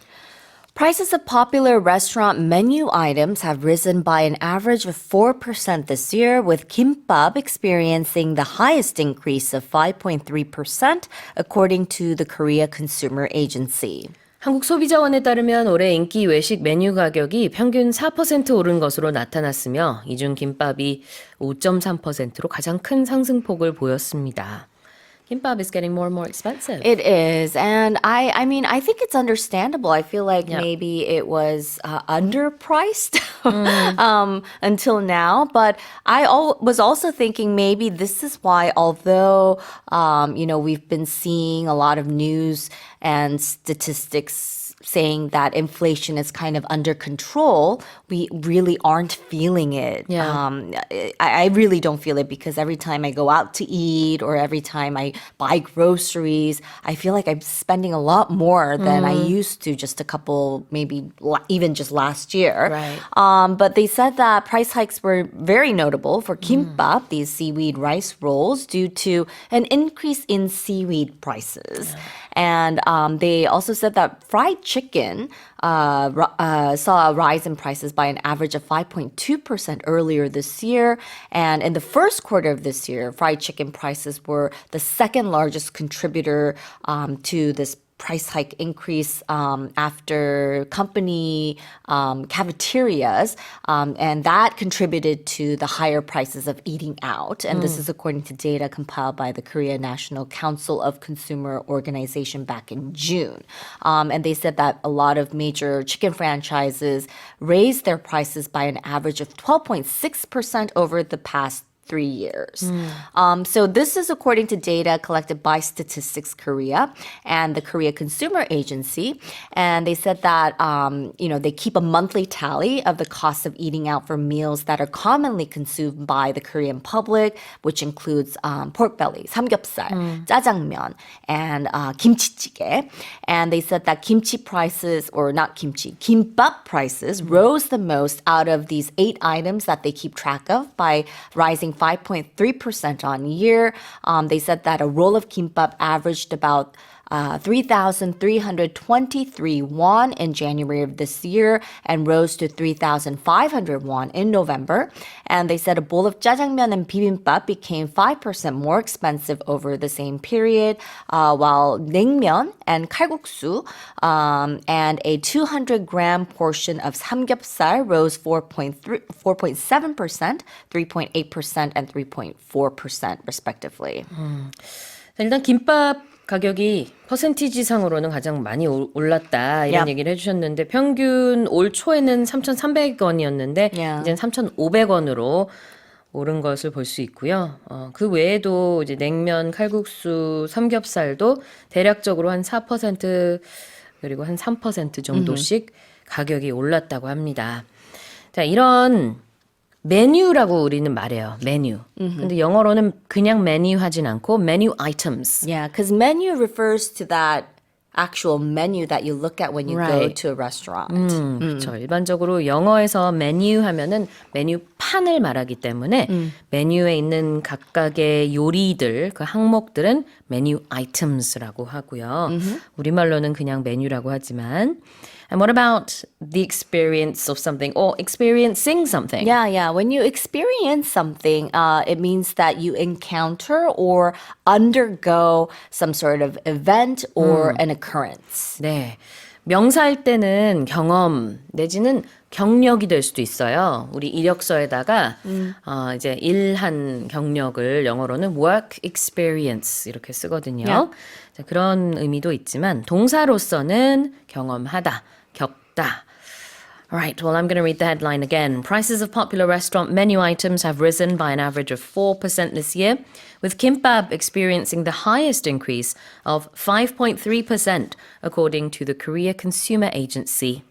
Speaker 4: Prices of popular restaurant menu items have risen by an average of 4% this year, with kimbap experiencing the highest increase of 5.3%, according to the Korea Consumer Agency.
Speaker 2: 한국소비자원에 따르면 올해 인기 외식 메뉴 가격이 평균 4% 오른 것으로 나타났으며 이중 김밥이 5.3%로 가장 큰 상승폭을 보였습니다. Kimbap is getting more and more expensive.
Speaker 4: It is. And I mean, I think it's understandable. I feel like maybe it was underpriced until now. But I was also thinking maybe this is why, although, we've been seeing a lot of news and statistics saying that inflation is kind of under control, we really aren't feeling it.
Speaker 2: Yeah.
Speaker 4: I really don't feel it because every time I go out to eat or every time I buy groceries, I feel like I'm spending a lot more than I used to just a couple, maybe even just last year.
Speaker 2: Right.
Speaker 4: But they said that price hikes were very notable for kimbap, these seaweed rice rolls, due to an increase in seaweed prices. And they also said that fried chicken saw a rise in prices by an average of 5.2% earlier this year. And in the first quarter of this year, fried chicken prices were the second largest contributor to this price hike increase after company cafeterias, and that contributed to the higher prices of eating out. And this is according to data compiled by the Korea National Council of Consumer Organization back in June. And they said that a lot of major chicken franchises raised their prices by an average of 12.6% over the past 3 years. So this is according to data collected by Statistics Korea and the Korea Consumer Agency. And they said that, they keep a monthly tally of the cost of eating out for meals that are commonly consumed by the Korean public, which includes pork belly, 삼겹살, 짜장면, and kimchi-jjigae. And they said that kimchi prices, or not kimchi, kimbap prices rose the most out of these 8 items that they keep track of by rising 5.3% on year. They said that a roll of kimbap averaged about 3,323 won in January of this year and rose to 3,500 won in November. And they said a bowl of jjajangmyeon and bibimbap became 5% more expensive over the same period, while naengmyeon and kalguksu and a 200-gram portion of samgyeopsal rose 4.7%, 3.8%, and 3.4% respectively.
Speaker 2: 일단 김밥 가격이 퍼센티지상으로는 가장 많이 올랐다 이런
Speaker 4: Yeah.
Speaker 2: 얘기를 해주셨는데 평균 올 초에는 3,300원이었는데
Speaker 4: Yeah.
Speaker 2: 이제는 3,500원으로 오른 것을 볼 수 있고요. 그 외에도 이제 냉면, 칼국수, 삼겹살도 대략적으로 한 4% 그리고 한 3% 정도씩 가격이 올랐다고 합니다. 자, 이런 메뉴라고 우리는 말해요. 메뉴. 근데 영어로는 그냥 메뉴 하진 않고 메뉴 items.
Speaker 4: Yeah, because menu refers to that actual menu that you look at when you go
Speaker 2: Right.
Speaker 4: to a restaurant.
Speaker 2: 그렇죠. 일반적으로 영어에서 메뉴 하면은 메뉴판을 말하기 때문에 메뉴에 있는 각각의 요리들, 그 항목들은 메뉴 items라고 하고요. 우리말로는 그냥 메뉴라고 하지만 And what about the experience of something or experiencing something?
Speaker 4: Yeah. When you experience something, it means that you encounter or undergo some sort of event or an occurrence.
Speaker 2: 네. 명사일 때는 경험 내지는 경력이 될 수도 있어요. 우리 이력서에다가 이제 일한 경력을 영어로는 work experience 이렇게 쓰거든요.
Speaker 4: Yeah.
Speaker 2: 자, 그런 의미도 있지만 동사로서는 경험하다, 겪다. Alright, well, I'm going to read the headline again. Prices of popular restaurant menu items have risen by an average of 4% this year, with kimbap experiencing the highest increase of 5.3%, according to the Korea Consumer Agency.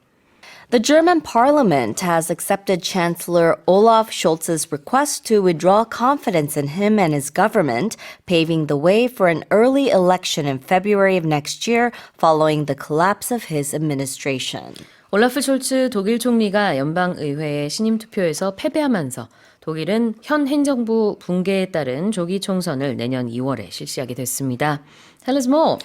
Speaker 4: The German parliament has accepted Chancellor Olaf Scholz's request to withdraw confidence in him and his government, paving the way for an early election in February of next year following the collapse of his administration.
Speaker 2: 올라프 숄츠 독일 총리가 연방의회 신임 투표에서 패배하면서 독일은 현 행정부 붕괴에 따른 조기 총선을 내년 2월에 실시하게 됐습니다. Tell us more.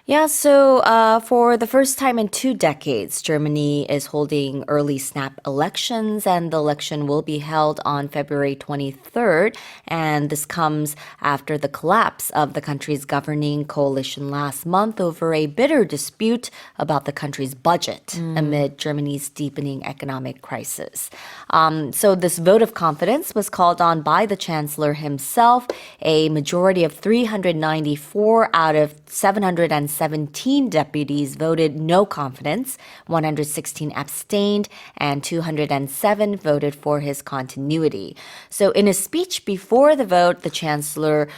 Speaker 4: Yeah, so for the first time in 2 decades, Germany is holding early snap elections, and the election will be held on February 23rd. And this comes after the collapse of the country's governing coalition last month over a bitter dispute about the country's budget amid Germany's deepening economic crisis. So this vote of confidence was called on by the chancellor himself. A majority of 394 out of 717 deputies voted no confidence, 116 abstained, and 207 voted for his continuity. So in a speech before the vote, the chancellor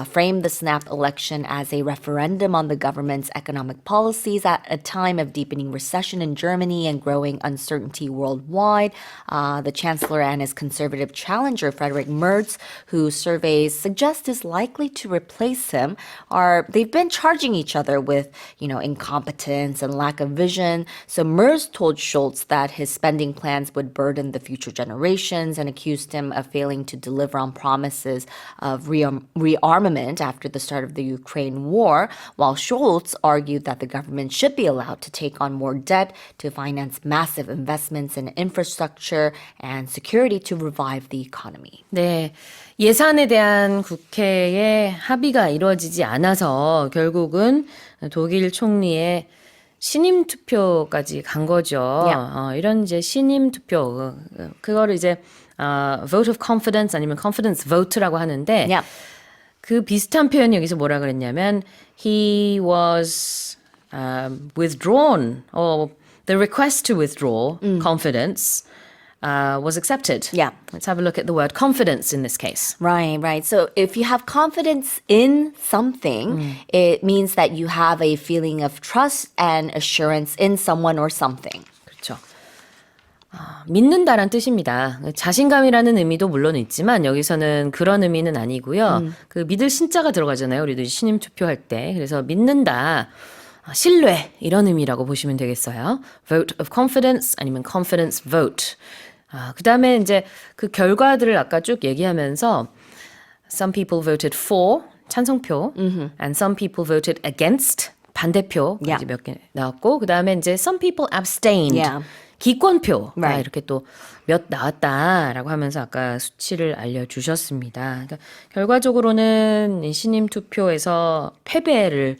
Speaker 4: framed the snap election as a referendum on the government's economic policies at a time of deepening recession in Germany and growing uncertainty worldwide. The chancellor and his conservative challenger, Friedrich Merz, who surveys suggest is likely to replace him, they've been charging each other with, incompetence and lack of vision. So Merz told Scholz that his spending plans would burden the future generations and accused him of failing to deliver on promises of rearmament after the start of the Ukraine war, while Scholz argued that the government should be allowed to take on more debt to finance massive investments in infrastructure and security to revive the economy.
Speaker 2: 네. 예산에 대한 국회의 합의가 이루어지지 않아서 결국은 독일 총리의 신임 투표까지 간 거죠. 이런 이제 신임 투표 그거를 이제 vote of confidence 아니면 confidence vote라고 하는데
Speaker 4: Yeah.
Speaker 2: 그 비슷한 표현이 여기서 뭐라 그랬냐면 he was withdrawn or the request to withdraw confidence was accepted.
Speaker 4: Yeah.
Speaker 2: Let's have a look at the word confidence in this case.
Speaker 4: Right. So if you have confidence in something, it means that you have a feeling of trust and assurance in someone or something.
Speaker 2: 그렇죠. 믿는다란 뜻입니다. 자신감이라는 의미도 물론 있지만 여기서는 그런 의미는 아니고요. 그 믿을 신자가 들어가잖아요. 우리도 신임 투표할 때. 그래서 믿는다. 신뢰 이런 의미라고 보시면 되겠어요. Vote of confidence 아니면 confidence vote. 그 다음에 이제 그 결과들을 아까 쭉 얘기하면서 some people voted for 찬성표 and some people voted against 반대표
Speaker 4: Yeah.
Speaker 2: 몇 개 나왔고 그 다음에 이제 some people abstained
Speaker 4: Yeah.
Speaker 2: 기권표가
Speaker 4: Right.
Speaker 2: 이렇게 또 몇 나왔다라고 하면서 아까 수치를 알려주셨습니다. 그러니까 결과적으로는 이 신임 투표에서 패배를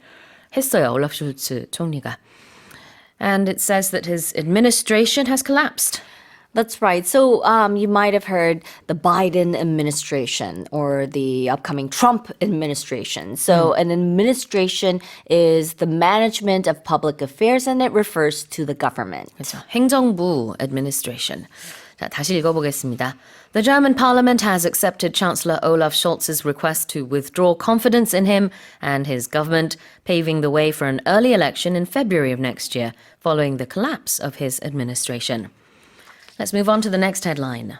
Speaker 2: 했어요. 올라프 숄츠 총리가. And it says that his administration has collapsed.
Speaker 4: That's right. So you might have heard the Biden administration or the upcoming Trump administration. So an administration is the management of public affairs and it refers to the government.
Speaker 2: 그래서 행정부 administration. 자, 다시 읽어보겠습니다. The German parliament has accepted Chancellor Olaf Scholz's request to withdraw confidence in him and his government, paving the way for an early election in February of next year, following the collapse of his administration. Let's move on to the next headline.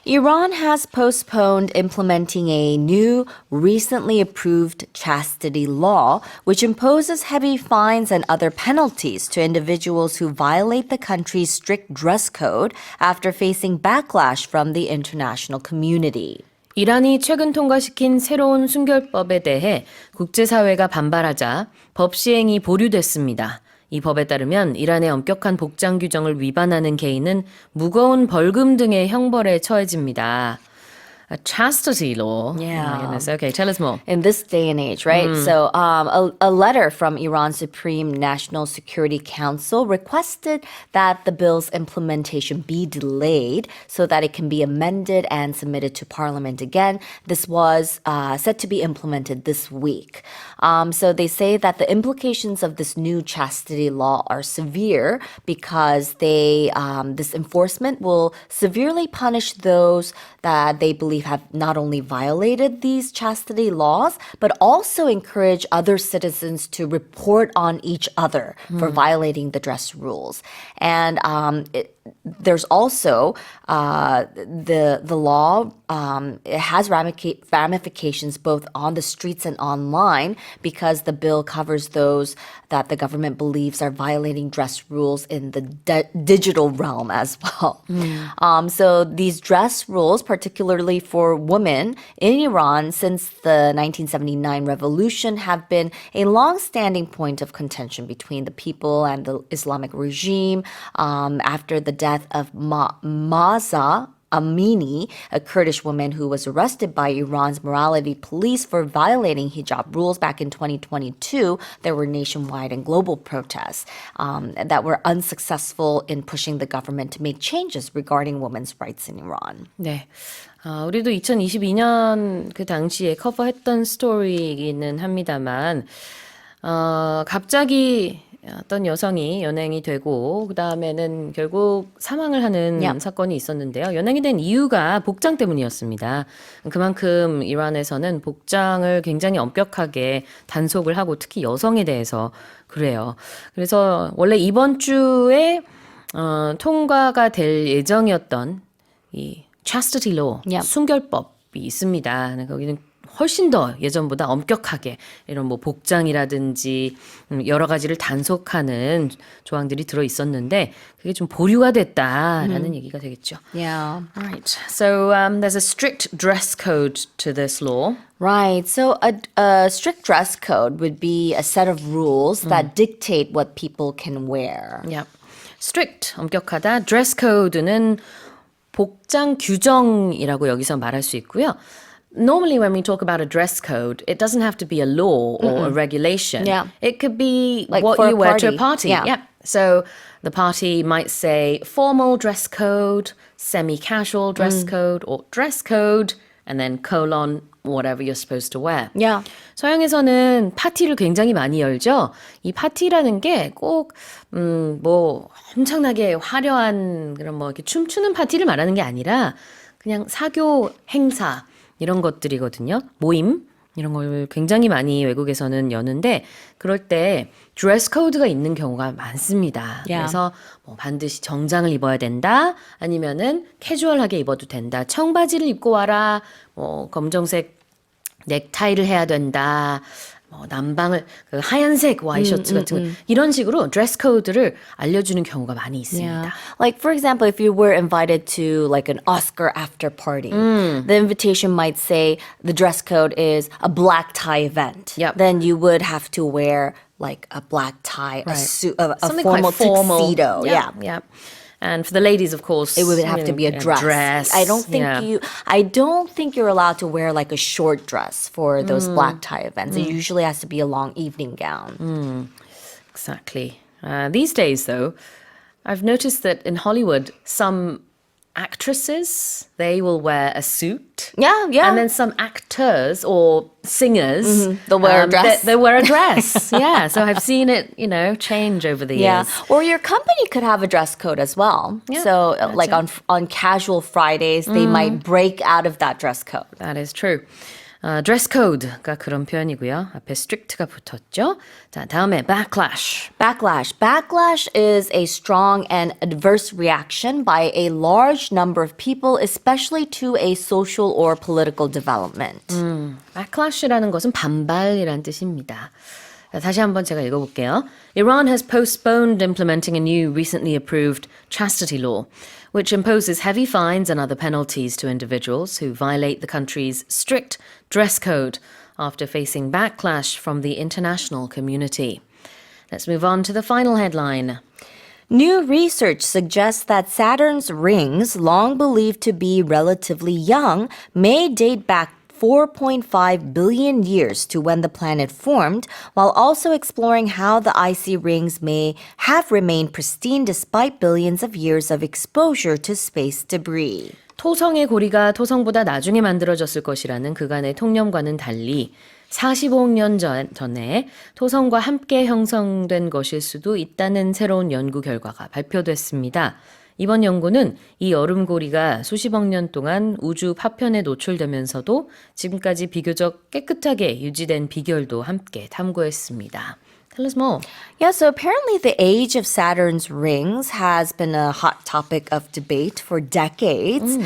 Speaker 4: Iran has postponed implementing a new, recently approved chastity law, which imposes heavy fines and other penalties to individuals who violate the country's strict dress code after facing backlash from the international community.
Speaker 2: 이란이 최근 통과시킨 새로운 순결법에 대해 국제사회가 반발하자 법 시행이 보류됐습니다. 이 법에 따르면 이란의 엄격한 복장 규정을 위반하는 개인은 무거운 벌금 등의 형벌에 처해집니다. A chastity law.
Speaker 4: Yeah.
Speaker 2: Oh my goodness. Okay, tell us more.
Speaker 4: In this day and age, right? So a letter from Iran's Supreme National Security Council requested that the bill's implementation be delayed so that it can be amended and submitted to parliament again. This was set to be implemented this week. So they say that the implications of this new chastity law are severe because this enforcement will severely punish those that they believe have not only violated these chastity laws, but also encourage other citizens to report on each other for violating the dress rules. And there's also the law. It has ramifications both on the streets and online because the bill covers those that the government believes are violating dress rules in the digital realm as well. So these dress rules, particularly for women in Iran since the 1979 revolution, have been a long-standing point of contention between the people and the Islamic regime after the death of Mahsa Amini, a Kurdish woman who was arrested by Iran's morality police for violating hijab rules back in 2022. There were nationwide and global protests that were unsuccessful in pushing the government to make changes regarding women's rights in Iran.
Speaker 2: 네. 우리도 2022년 그 당시에 커버했던 스토리이기는 합니다만, 갑자기 어떤 여성이 연행이 되고 그 다음에는 결국 사망을 하는 사건이 있었는데요. 연행이 된 이유가 복장 때문이었습니다. 그만큼 이란에서는 복장을 굉장히 엄격하게 단속을 하고 특히 여성에 대해서 그래요. 그래서 원래 이번 주에 통과가 될 예정이었던 이 chastity law, 순결법이 있습니다. 거기는 훨씬 더 예전보다 엄격하게 이런 뭐 복장이라든지 여러 가지를 단속하는 조항들이 들어 있었는데 그게 좀 보류가 됐다라는 얘기가 되겠죠.
Speaker 4: Yeah.
Speaker 2: Right. So there's a strict dress code to this law.
Speaker 4: Right. So a strict dress code would be a set of rules that dictate what people can wear.
Speaker 2: Yeah. Strict, 엄격하다. Dress code는 복장 규정이라고 여기서 말할 수 있고요. normally when we talk about a dress code, it doesn't have to be a law or a regulation.
Speaker 4: Yeah.
Speaker 2: It could be
Speaker 4: Like
Speaker 2: what
Speaker 4: for a
Speaker 2: you wear to a
Speaker 4: party.
Speaker 2: party.
Speaker 4: Yeah.
Speaker 2: Yep. So the party might say formal dress code, semi-casual dress code, or dress code, and then colon, whatever you're supposed to wear.
Speaker 4: Yeah.
Speaker 2: 서양에서는 파티를 굉장히 많이 열죠. 이 파티라는 게 꼭, 뭐, 엄청나게 화려한 그런 뭐, 이렇게 춤추는 파티를 말하는 게 아니라 그냥 사교 행사, 이런 것들이거든요. 모임, 이런 걸 굉장히 많이 외국에서는 여는데, 그럴 때 드레스 코드가 있는 경우가 많습니다.
Speaker 4: Yeah.
Speaker 2: 그래서 뭐 반드시 정장을 입어야 된다, 아니면은 캐주얼하게 입어도 된다. 청바지를 입고 와라, 뭐, 검정색 넥타이를 해야 된다. 뭐 남방을 그 하얀색 와이셔츠 같은 거 이런 식으로 드레스 코드를 알려주는 경우가 많이 있습니다.
Speaker 4: Yeah. Like, for example, if you were invited to like an Oscar after party, the invitation might say the dress code is a black tie event.
Speaker 2: Yep.
Speaker 4: Then you would have to wear like a black tie, a
Speaker 2: Right.
Speaker 4: suit, a
Speaker 2: Something
Speaker 4: formal,
Speaker 2: quite formal.
Speaker 4: tuxedo. Yeah.
Speaker 2: Yeah. And for the ladies, of course,
Speaker 4: It would have to be a dress. I don't think you're allowed to wear like a short dress for those black tie events. It usually has to be a long evening gown.
Speaker 2: Exactly. These days, though, I've noticed that in Hollywood, some actresses, they will wear a suit.
Speaker 4: Yeah, yeah.
Speaker 2: And then some actors or singers,
Speaker 4: They'll wear a dress.
Speaker 2: They wear a dress. Yeah. So I've seen it, change over the
Speaker 4: Yeah,
Speaker 2: years.
Speaker 4: or your company could have a dress code as well.
Speaker 2: Yeah,
Speaker 4: So,
Speaker 2: that's
Speaker 4: like on casual Fridays, they might break out of that dress code.
Speaker 2: That is true. 드레스 코드가 그런 표현이고요. 앞에 strict가 붙었죠. 자, 다음에 backlash.
Speaker 4: Backlash is a strong and adverse reaction by a large number of people, especially to a social or political development.
Speaker 2: Backlash이라는 것은 반발이란 뜻입니다. 자, 다시 한번 제가 읽어볼게요. Iran has postponed implementing a new recently approved chastity law, which imposes heavy fines and other penalties to individuals who violate the country's strict dress code after facing backlash from the international community. Let's move on to the final headline.
Speaker 4: New research suggests that Saturn's rings, long believed to be relatively young, may date back 4.5 billion years to when the planet formed, while also exploring how the icy rings may have remained pristine despite billions of years of exposure to space debris.
Speaker 2: 토성의 고리가 토성보다 나중에 만들어졌을 것이라는 그간의 통념과는 달리 45억 년 전에 토성과 함께 형성된 것일 수도 있다는 새로운 연구 결과가 발표됐습니다. 이번 연구는 이 얼음고리가 수십억 년 동안 우주 파편에 노출되면서도 지금까지 비교적 깨끗하게 유지된 비결도 함께 탐구했습니다. Tell us more.
Speaker 4: Yeah, so apparently the age of Saturn's rings has been a hot topic of debate for decades.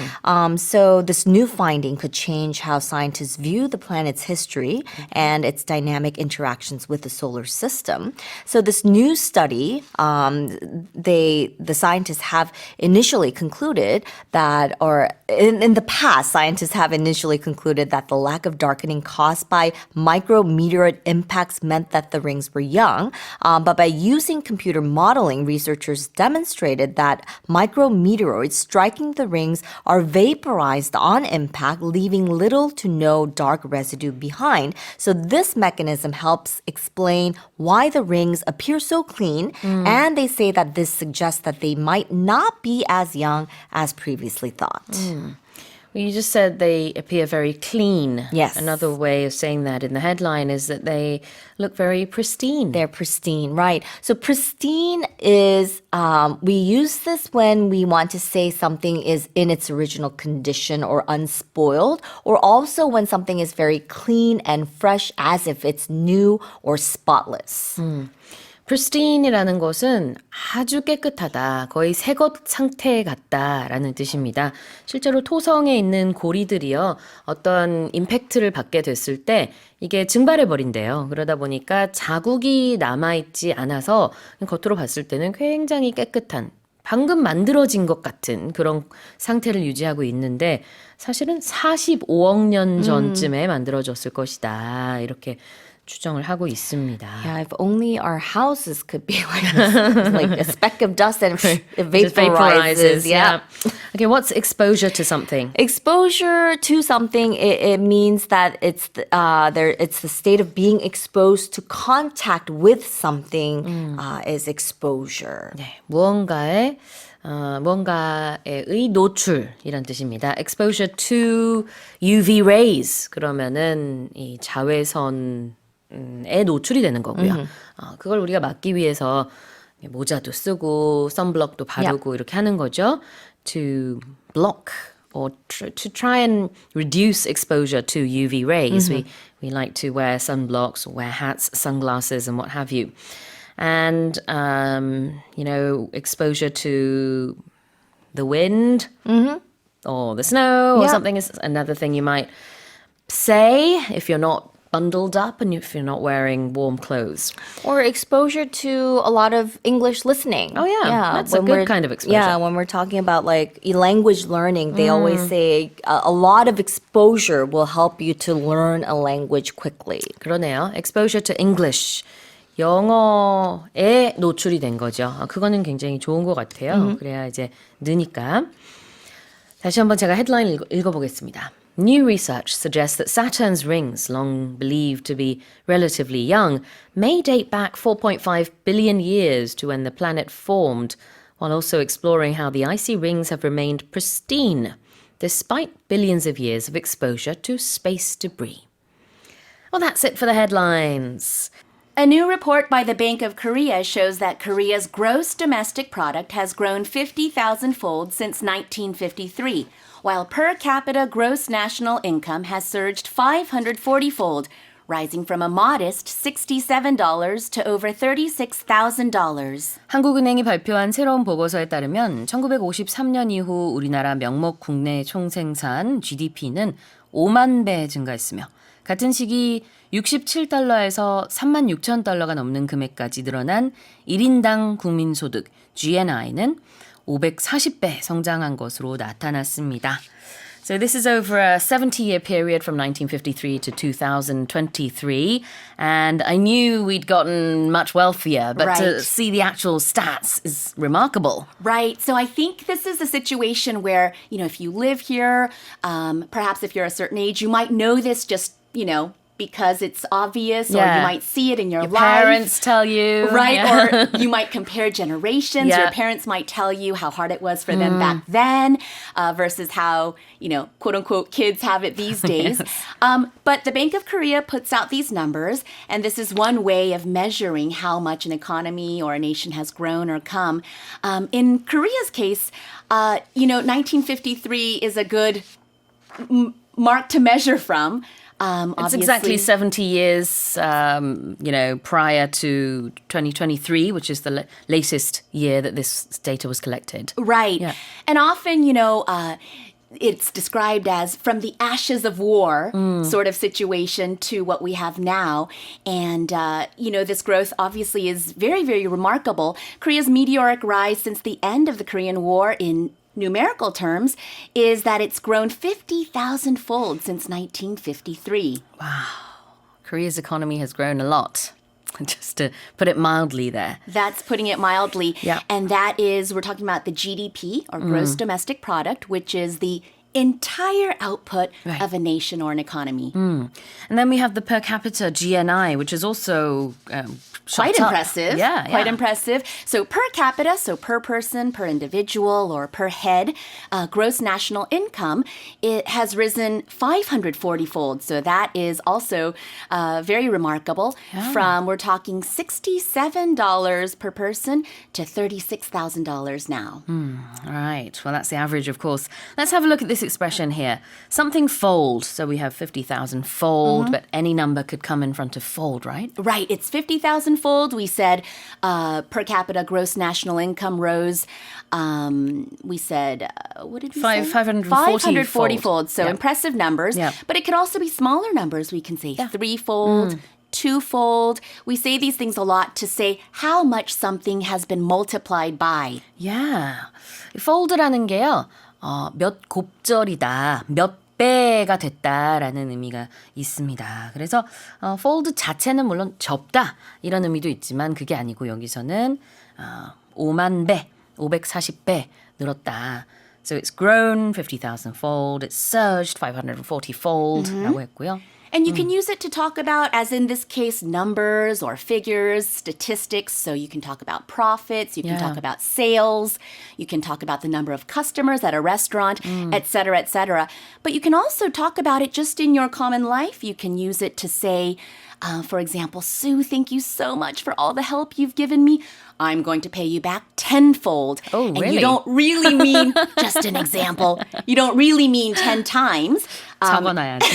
Speaker 4: So this new finding could change how scientists view the planet's history and its dynamic interactions with the solar system. So this new study, the scientists have initially concluded that, or in the past, scientists have initially concluded that the lack of darkening caused by micrometeorite impacts meant that the rings were young. But by using computer modeling, researchers demonstrated that micrometeoroids striking the rings are vaporized on impact, leaving little to no dark residue behind. So this mechanism helps explain why the rings appear so clean, and they say that this suggests that they might not be as young as previously thought.
Speaker 2: Well, you just said they appear very clean.
Speaker 4: Yes.
Speaker 2: Another way of saying that in the headline is that they look very pristine.
Speaker 4: They're pristine, right? So pristine is, we use this when we want to say something is in its original condition or unspoiled, or also when something is very clean and fresh as if it's new or spotless.
Speaker 2: pristine이라는 것은 아주 깨끗하다, 거의 새 것 상태 같다라는 뜻입니다. 실제로 토성에 있는 고리들이요, 어떤 임팩트를 받게 됐을 때 이게 증발해 버린대요. 그러다 보니까 자국이 남아있지 않아서 겉으로 봤을 때는 굉장히 깨끗한, 방금 만들어진 것 같은 그런 상태를 유지하고 있는데 사실은 45억 년 전쯤에 만들어졌을 것이다. 이렇게 추정을 하고 있습니다.
Speaker 4: Yeah, if only our houses could be like this, like a speck of dust and it
Speaker 2: Just
Speaker 4: vaporizes. Yeah.
Speaker 2: Okay, what's exposure to something?
Speaker 4: Exposure to something, it means that it's it's the state of being exposed to contact with something is exposure.
Speaker 2: 네, 무언가의 노출이란 뜻입니다. Exposure to UV rays 그러면은 이 자외선에 노출이 되는 거고요. 그걸 우리가 막기 위해서 모자도 쓰고 선블럭도 바르고 이렇게 하는 거죠. To block or to try and reduce exposure to UV rays. We like to wear sunblocks, or wear hats, sunglasses, and what have you. And, exposure to the wind or the snow or
Speaker 4: Yeah.
Speaker 2: something is another thing you might say if you're not bundled up and if you're not wearing warm clothes.
Speaker 4: Or exposure to a lot of English listening.
Speaker 2: Oh, yeah. That's a
Speaker 4: when
Speaker 2: good
Speaker 4: we're-
Speaker 2: kind of exposure.
Speaker 4: Yeah, when we're talking about like language learning, they always say a lot of exposure will help you to learn a language quickly.
Speaker 2: 그러네요. Exposure to English. 영어에 노출이 된 거죠. 그거는 굉장히 좋은 것 같아요. 그래야 이제 느니까. 다시 한번 제가 헤드라인 읽어보겠습니다. New research suggests that Saturn's rings, long believed to be relatively young, may date back 4.5 billion years to when the planet formed, while also exploring how the icy rings have remained pristine, despite billions of years of exposure to space debris. Well, that's it for the headlines.
Speaker 5: A new report by the Bank of Korea shows that Korea's gross domestic product has grown 50,000-fold since 1953, while per capita gross national income has surged 540-fold, rising from a modest $67 to over $36,000.
Speaker 2: 한국은행이 발표한 새로운 보고서에 따르면 1953년 이후 우리나라 명목 국내 총생산 GDP는 5만 배 증가했으며 같은 시기 67달러에서 3만 6천 달러가 넘는 금액까지 늘어난 1인당 국민소득 GNI는 540배 성장한 것으로 나타났습니다. So this is over a 70-year period from 1953 to 2023. And I knew we'd gotten much wealthier, but to
Speaker 5: Right.
Speaker 2: see the actual stats is remarkable.
Speaker 5: Right. So I think this is a situation where, if you live here, perhaps if you're a certain age, you might know this just, because it's obvious, or
Speaker 2: Yeah.
Speaker 5: you might see it in your
Speaker 2: Your
Speaker 5: life.
Speaker 2: parents tell you.
Speaker 5: Right,
Speaker 2: Yeah.
Speaker 5: or you might compare generations.
Speaker 2: Yeah.
Speaker 5: Your parents might tell you how hard it was for them back then versus how, quote unquote, kids have it these days. But the Bank of Korea puts out these numbers, and this is one way of measuring how much an economy or a nation has grown or come. In Korea's case, 1953 is a good mark to measure from.
Speaker 2: It's exactly 70 years, prior to 2023, which is the latest year that this data was collected.
Speaker 5: Right.
Speaker 2: Yeah.
Speaker 5: And often, it's described as from the ashes of war sort of situation to what we have now. And, this growth obviously is very, very remarkable. Korea's meteoric rise since the end of the Korean War in numerical terms is that it's grown 50,000-fold since 1953.
Speaker 2: Korea's economy has grown a lot, just to put it mildly there.
Speaker 5: That's putting it mildly.
Speaker 2: Yeah.
Speaker 5: And that is, we're talking about the GDP, or gross domestic product, which is the entire output
Speaker 2: Right.
Speaker 5: of a nation or an economy.
Speaker 2: And then we have the per capita GNI, which is also
Speaker 5: Quite
Speaker 2: shot up.
Speaker 5: impressive.
Speaker 2: Yeah,
Speaker 5: Quite
Speaker 2: yeah.
Speaker 5: impressive. So per capita, so per person, per individual, or per head, gross national income, it has risen 540-fold. So that is also very remarkable. From, we're talking $67 per person to $36,000 now.
Speaker 2: All right. Well, that's the average, of course. Let's have a look at this expression here. Something fold. So we have 50,000 fold, but any number could come in front of fold, right?
Speaker 5: Right, it's 50,000-fold. We said per capita gross national income rose. We said, what did we say?
Speaker 2: 540
Speaker 5: 540-fold. So
Speaker 2: Yeah.
Speaker 5: impressive numbers.
Speaker 2: Yeah.
Speaker 5: But it could also be smaller numbers. We can say threefold, twofold. We say these things a lot to say how much something has been multiplied by.
Speaker 2: Yeah. fold라는 게요. 몇 곱절이다, 몇 배가 됐다라는 의미가 있습니다. 그래서 fold 자체는 물론 접다 이런 의미도 있지만 그게 아니고 여기서는 5만 배, 540배 늘었다. So it's grown 50,000 fold, it's surged 540 fold라고 했고요.
Speaker 5: And you can use it to talk about, as in this case, numbers or figures, statistics. So you can talk about profits, you can
Speaker 2: Yeah.
Speaker 5: talk about sales, you can talk about the number of customers at a restaurant, et cetera, et cetera. But you can also talk about it just in your common life. You can use it to say, for example, Sue, thank you so much for all the help you've given me. I'm going to pay you back tenfold.
Speaker 2: Oh,
Speaker 5: And
Speaker 2: really?
Speaker 5: you don't really mean, just an example, you don't really mean 10 times.
Speaker 2: 적어놔야지.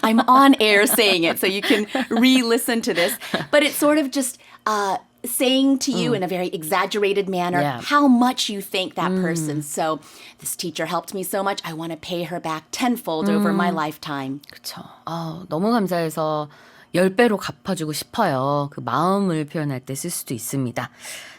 Speaker 5: I'm on air saying it, so you can re-listen to this. But it's sort of just saying to you in a very exaggerated manner
Speaker 2: Yeah.
Speaker 5: how much you thank that person. So this teacher helped me so much, I want to pay her back tenfold over my lifetime.
Speaker 2: 그렇죠. 너무 감사해서 10배로 갚아주고 싶어요. 그 마음을 표현할 때 쓸 수도 있습니다.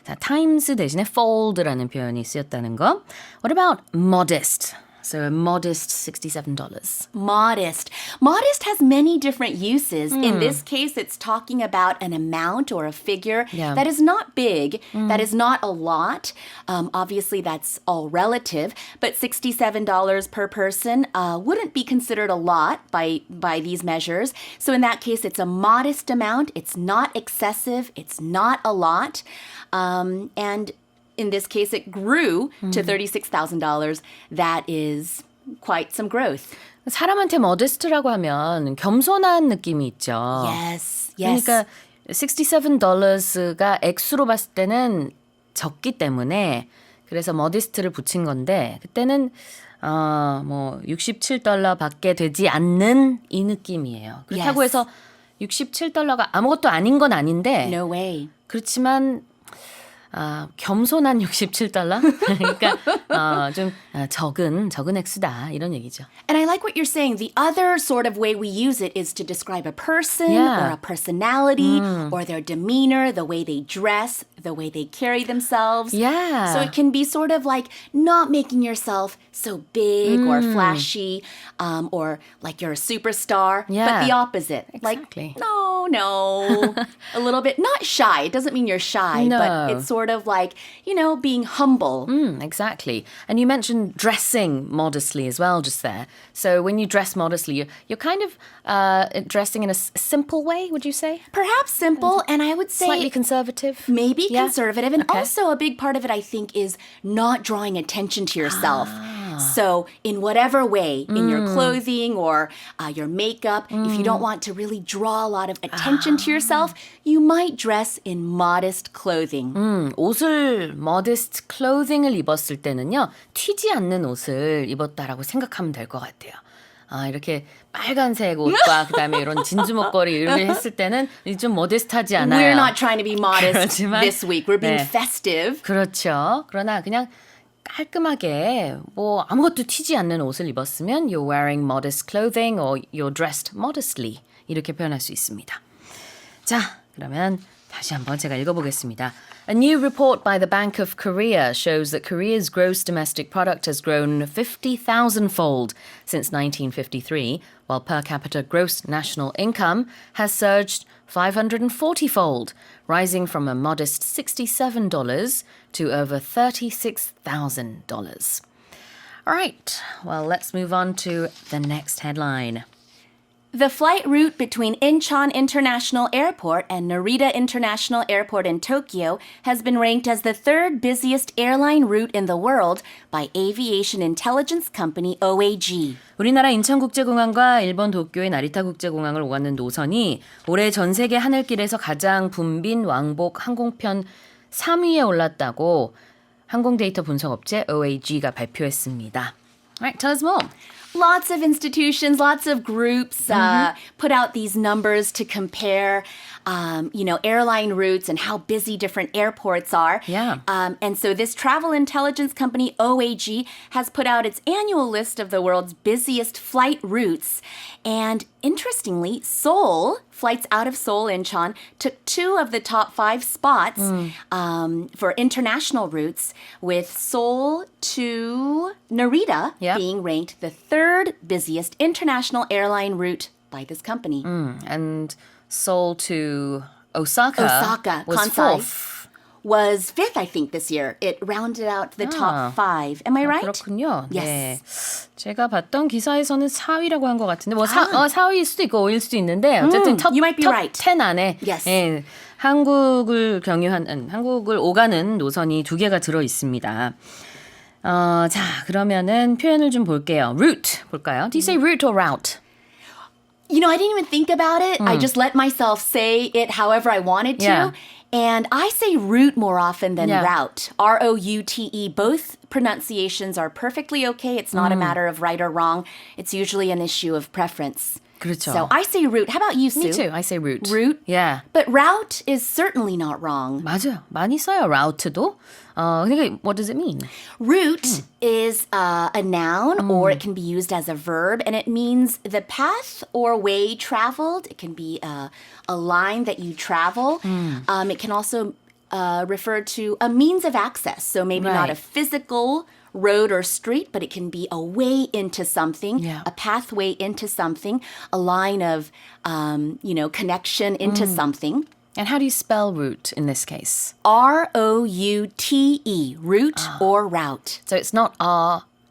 Speaker 2: 자, times 대신에 fold라는 표현이 쓰였다는 거. What about modest? So a modest $67.
Speaker 5: Modest. Modest has many different uses. In this case, it's talking about an amount or a figure
Speaker 2: Yeah.
Speaker 5: that is not big, that is not a lot. Obviously, that's all relative, but $67 per person wouldn't be considered a lot by these measures. So in that case, it's a modest amount. It's not excessive. It's not a lot. And in this case, it grew to $36,000. That is quite some growth.
Speaker 2: 사람한테 modest라고 하면 겸손한 느낌이 있죠.
Speaker 5: Yes, yes.
Speaker 2: 그러니까 $67가 액수로 봤을 때는 적기 때문에 그래서 modest를 붙인 건데 그때는 뭐 $67 밖에 되지 않는 이 느낌이에요. 그렇다고
Speaker 5: Yes.
Speaker 2: 해서 $67가 아무것도 아닌 건 아닌데
Speaker 5: No way.
Speaker 2: 그렇지만 겸손한 $67? 그러니까 좀 적은 액수다 이런 얘기죠.
Speaker 5: And I like what you're saying. The other sort of way we use it is to describe a person
Speaker 2: Yeah.
Speaker 5: or a personality or their demeanor, the way they dress, the way they carry themselves.
Speaker 2: Yeah.
Speaker 5: So it can be sort of like not making yourself so big or flashy or like you're a superstar,
Speaker 2: Yeah.
Speaker 5: but the opposite.
Speaker 2: Exactly.
Speaker 5: Like, no. A little bit, not shy. It doesn't mean you're shy,
Speaker 2: No.
Speaker 5: but it's sort of like, being humble.
Speaker 2: Exactly. And you mentioned dressing modestly as well just there. So when you dress modestly, you're kind of dressing in a simple way, would you say?
Speaker 5: Perhaps simple, and I would say
Speaker 2: Slightly conservative?
Speaker 5: maybe
Speaker 2: Yeah.
Speaker 5: conservative. And
Speaker 2: Okay.
Speaker 5: also a big part of it, I think, is not drawing attention to yourself. So in whatever way, in your clothing or your makeup, if you don't want to really draw a lot of attention to yourself, you might dress in modest clothing.
Speaker 2: 옷을 modest clothing을 입었을 때는요. 튀지 않는 옷을 입었다라고 생각하면 될 것 같아요. 이렇게 빨간색 옷과 그다음에 이런 진주 목걸이 이렇게 했을 때는 좀 modest하지 않아요.
Speaker 5: We're not trying to be modest
Speaker 2: 그렇지만,
Speaker 5: this week. We're being
Speaker 2: 네.
Speaker 5: festive.
Speaker 2: 그렇죠. 그러나 그냥 깔끔하게 뭐 아무것도 튀지 않는 옷을 입었으면 you're wearing modest clothing or you're dressed modestly 이렇게 표현할 수 있습니다. 자, 그러면 다시 한번 제가 읽어보겠습니다. A new report by the Bank of Korea shows that Korea's gross domestic product has grown 50,000-fold since 1953, while per capita gross national income has surged 540-fold, rising from a modest $67 to over $36,000. All right, well, let's move on to the next headline.
Speaker 5: The flight route between Incheon International Airport and Narita International Airport in Tokyo has been ranked as the third busiest airline route in the world by aviation intelligence company OAG.
Speaker 2: 우리나라 인천국제공항과 일본 도쿄의 나리타 국제공항을 오가는 노선이 올해 전 세계 하늘길에서 가장 붐빈 왕복 항공편 3위에 올랐다고 항공 데이터 분석 업체 OAG가 발표했습니다. All right, tell us more.
Speaker 5: Lots of institutions, lots of groups put out these numbers to compare airline routes and how busy different airports are.
Speaker 2: Yeah.
Speaker 5: And so this travel intelligence company, OAG, has put out its annual list of the world's busiest flight routes. And interestingly, Seoul, flights out of Seoul, Incheon, took 2 of the top 5 spots for international routes, with Seoul to Narita
Speaker 2: Yep.
Speaker 5: being ranked the 3rd busiest international airline route by this company.
Speaker 2: And Seoul to Osaka,
Speaker 5: Osaka,
Speaker 2: was
Speaker 5: Kansai.
Speaker 2: 4th.
Speaker 5: Was 5th, I think, this year. It rounded out the top 5. Am I right?
Speaker 2: 그렇군요.
Speaker 5: Yes.
Speaker 2: 네. 제가 봤던 기사에서는 4위라고 한 것 같은데 뭐 4위일 수도 있고 5위일 수도 있는데 어쨌든
Speaker 5: You might be
Speaker 2: 톱
Speaker 5: right.
Speaker 2: 10 안에
Speaker 5: Yes.
Speaker 2: 예, 한국을 한국을 오가는 노선이 2개가 들어 있습니다. 자, 그러면은 표현을 좀 볼게요. route 볼까요? Do you say route or route?
Speaker 5: I didn't even think about it. I just let myself say it however I wanted to.
Speaker 2: Yeah.
Speaker 5: And I say route more often than
Speaker 2: Yeah.
Speaker 5: route. ROUTE. Both pronunciations are perfectly okay. It's not a matter of right or wrong. It's usually an issue of preference.
Speaker 2: 그렇죠.
Speaker 5: So I say route. How about you, Sue?
Speaker 2: Me too. I say route.
Speaker 5: Route?
Speaker 2: Yeah.
Speaker 5: But route is certainly not wrong.
Speaker 2: 맞아요. 많이 써요. route도. 그러니까 what does it mean?
Speaker 5: Route is a noun, or it can be used as a verb, and it means the path or way traveled. It can be a line that you travel. It can also refer to a means of access. So maybe not a
Speaker 2: Right.
Speaker 5: physical road or street, but it can be a way into something,
Speaker 2: Yeah.
Speaker 5: a pathway into something, a line of, connection into something.
Speaker 2: And how do you spell route in this case?
Speaker 5: ROUTE, route or route.
Speaker 2: So it's not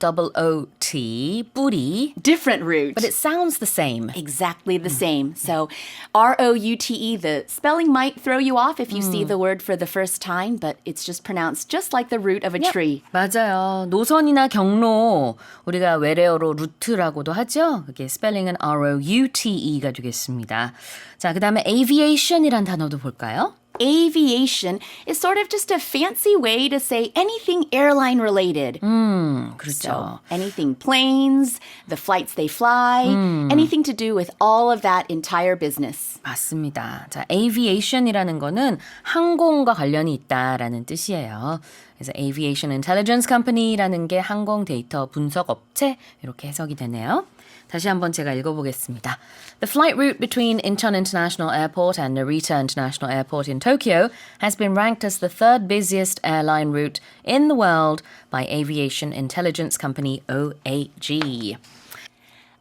Speaker 2: ROOT, 뿌리,
Speaker 5: Different route.
Speaker 2: but it sounds the same.
Speaker 5: exactly the same. So ROUTE, the spelling might throw you off if you see the word for the first time, but it's just pronounced just like the root of a tree.
Speaker 2: 맞아요. 노선이나 경로 우리가 외래어로 루트라고도 하죠. 그게 스펠링은 ROUTE가 되겠습니다. 자, 그다음에 aviation이란 단어도 볼까요?
Speaker 5: Aviation is sort of just a fancy way to say anything airline related.
Speaker 2: 그렇죠.
Speaker 5: So anything planes, the flights they fly, anything to do with all of that entire business.
Speaker 2: 맞습니다. 자, aviation이라는 거는 항공과 관련이 있다라는 뜻이에요. 그래서 aviation intelligence company라는 게 항공 데이터 분석 업체 이렇게 해석이 되네요. 다시 한번 제가 읽어보겠습니다. The flight route between Incheon International Airport and Narita International Airport in Tokyo has been ranked as the 3rd busiest airline route in the world by aviation intelligence company OAG.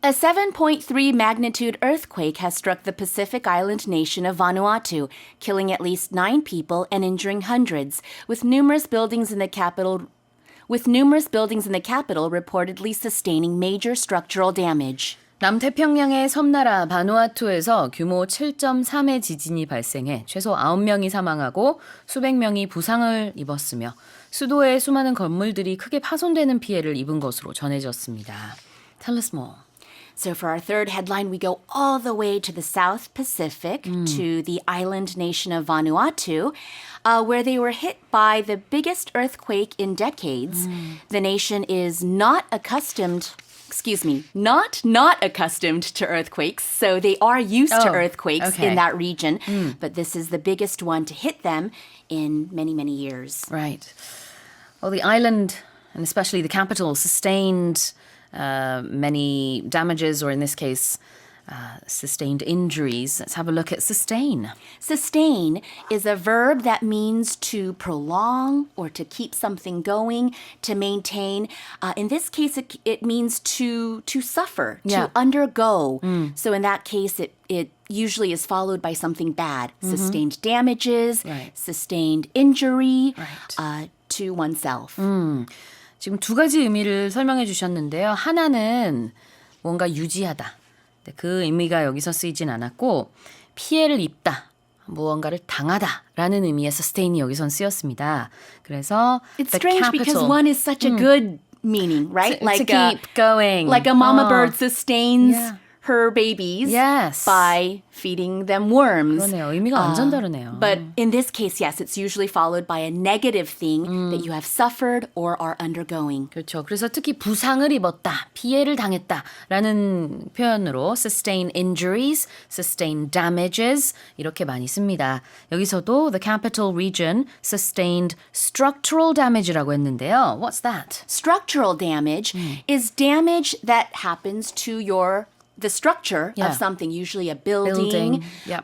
Speaker 5: A 7.3 magnitude earthquake has struck the Pacific island nation of Vanuatu, killing at least 9 people and injuring hundreds, with numerous buildings in the capital reportedly sustaining major structural damage.
Speaker 2: 남태평양의 섬나라 바누아투에서 규모 7.3의 지진이 발생해 최소 9명이 사망하고 수백 명이 부상을 입었으며 수도의 수많은 건물들이 크게 파손되는 피해를 입은 것으로 전해졌습니다. Tell us more.
Speaker 5: So for our third headline, we go all the way to the South Pacific, to the island nation of Vanuatu, where they were hit by the biggest earthquake in decades. The nation is not accustomed to earthquakes, so they are used to earthquakes
Speaker 2: okay.
Speaker 5: in that region, but this is the biggest one to hit them in many, many years.
Speaker 2: Right. Well, the island, and especially the capital, sustained many damages, or in this case, sustained injuries. Let's have a look at sustain.
Speaker 5: Sustain is a verb that means to prolong or to keep something going, to maintain. In this case, it means to suffer,
Speaker 2: Yeah.
Speaker 5: to undergo. So in that case, it usually is followed by something bad. Sustained damages,
Speaker 2: Right.
Speaker 5: sustained injury
Speaker 2: Right.
Speaker 5: to oneself.
Speaker 2: 지금 2가지 의미를 설명해 주셨는데요. 하나는 뭔가 유지하다. 그 의미가 여기서 쓰이진 않았고 피해를 입다. 무언가를 당하다라는 의미의 sustain이 여기선 쓰였습니다. 그래서
Speaker 5: It's
Speaker 2: the
Speaker 5: strange
Speaker 2: capital,
Speaker 5: because one is such a good meaning, right?
Speaker 2: to keep going.
Speaker 5: Like a mama bird sustains
Speaker 2: Yeah.
Speaker 5: her babies
Speaker 2: Yes.
Speaker 5: by feeding them worms.
Speaker 2: 그러네요. 의미가 완전 다르네요.
Speaker 5: But in this case, yes, it's usually followed by a negative thing that you have suffered or are undergoing.
Speaker 2: 그렇죠. 그래서 특히 부상을 입었다, 피해를 당했다라는 표현으로 sustain injuries, sustain damages 이렇게 많이 씁니다. 여기서도 the capital region sustained structural damage라고 했는데요. What's that?
Speaker 5: Structural damage is damage that happens to the structure
Speaker 2: Yeah.
Speaker 5: of something, usually a building.
Speaker 2: Yep.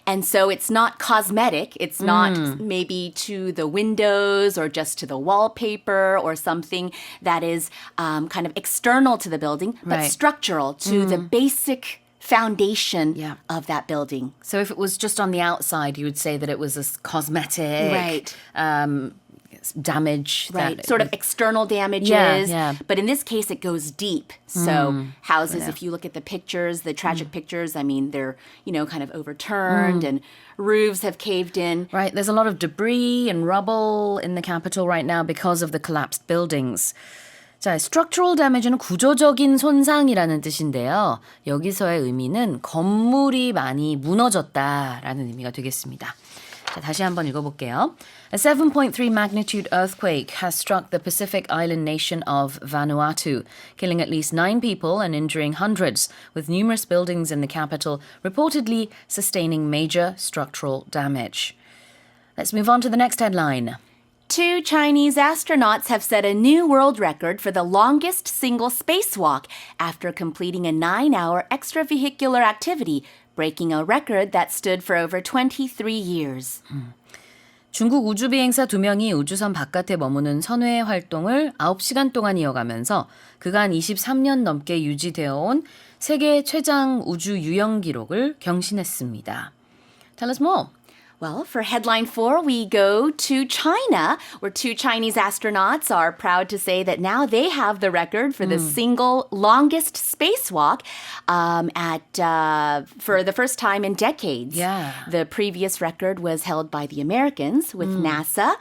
Speaker 5: And so it's not cosmetic. It's not maybe to the windows or just to the wallpaper or something that is kind of external to the building, but
Speaker 2: Right.
Speaker 5: structural to the basic foundation
Speaker 2: Yeah.
Speaker 5: of that building.
Speaker 2: So if it was just on the outside, you would say that it was a cosmetic
Speaker 5: Right.
Speaker 2: damage.
Speaker 5: Right,
Speaker 2: that-
Speaker 5: sort of external damages.
Speaker 2: Yeah.
Speaker 5: But in this case, it goes deep. So houses, if you look at the pictures, the tragic pictures, I mean, they're, kind of overturned and roofs have caved in.
Speaker 2: Right, there's a lot of debris and rubble in the capital right now because of the collapsed buildings. 자, structural damage는 구조적인 손상이라는 뜻인데요. 여기서의 의미는 건물이 많이 무너졌다라는 의미가 되겠습니다. 자, 다시 한번 읽어볼게요. A 7.3 magnitude earthquake has struck the Pacific island nation of Vanuatu, killing at least 9 people and injuring hundreds, with numerous buildings in the capital reportedly sustaining major structural damage. Let's move on to the next headline.
Speaker 5: 2 Chinese astronauts have set a new world record for the longest single spacewalk after completing a 9-hour extravehicular activity, breaking a record that stood for over 23 years.
Speaker 2: 중국 우주비행사 2명이 우주선 바깥에 머무는 선외 활동을 9시간 동안 이어가면서 그간 23년 넘게 유지되어 온 세계 최장 우주 유영 기록을 경신했습니다. Tell us more.
Speaker 5: Well, for headline 4, we go to China, where 2 Chinese astronauts are proud to say that now they have the record for the single longest spacewalk for the first time in decades.
Speaker 2: Yeah.
Speaker 5: The previous record was held by the Americans with NASA.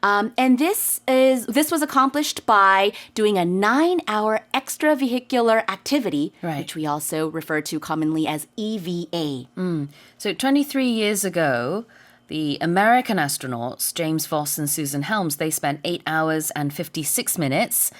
Speaker 5: And this was accomplished by doing a 9-hour extravehicular activity,
Speaker 2: Right.
Speaker 5: which we also refer to commonly as EVA.
Speaker 2: So 23 years ago, the American astronauts, James Voss and Susan Helms, they spent 8 hours and 56 minutes.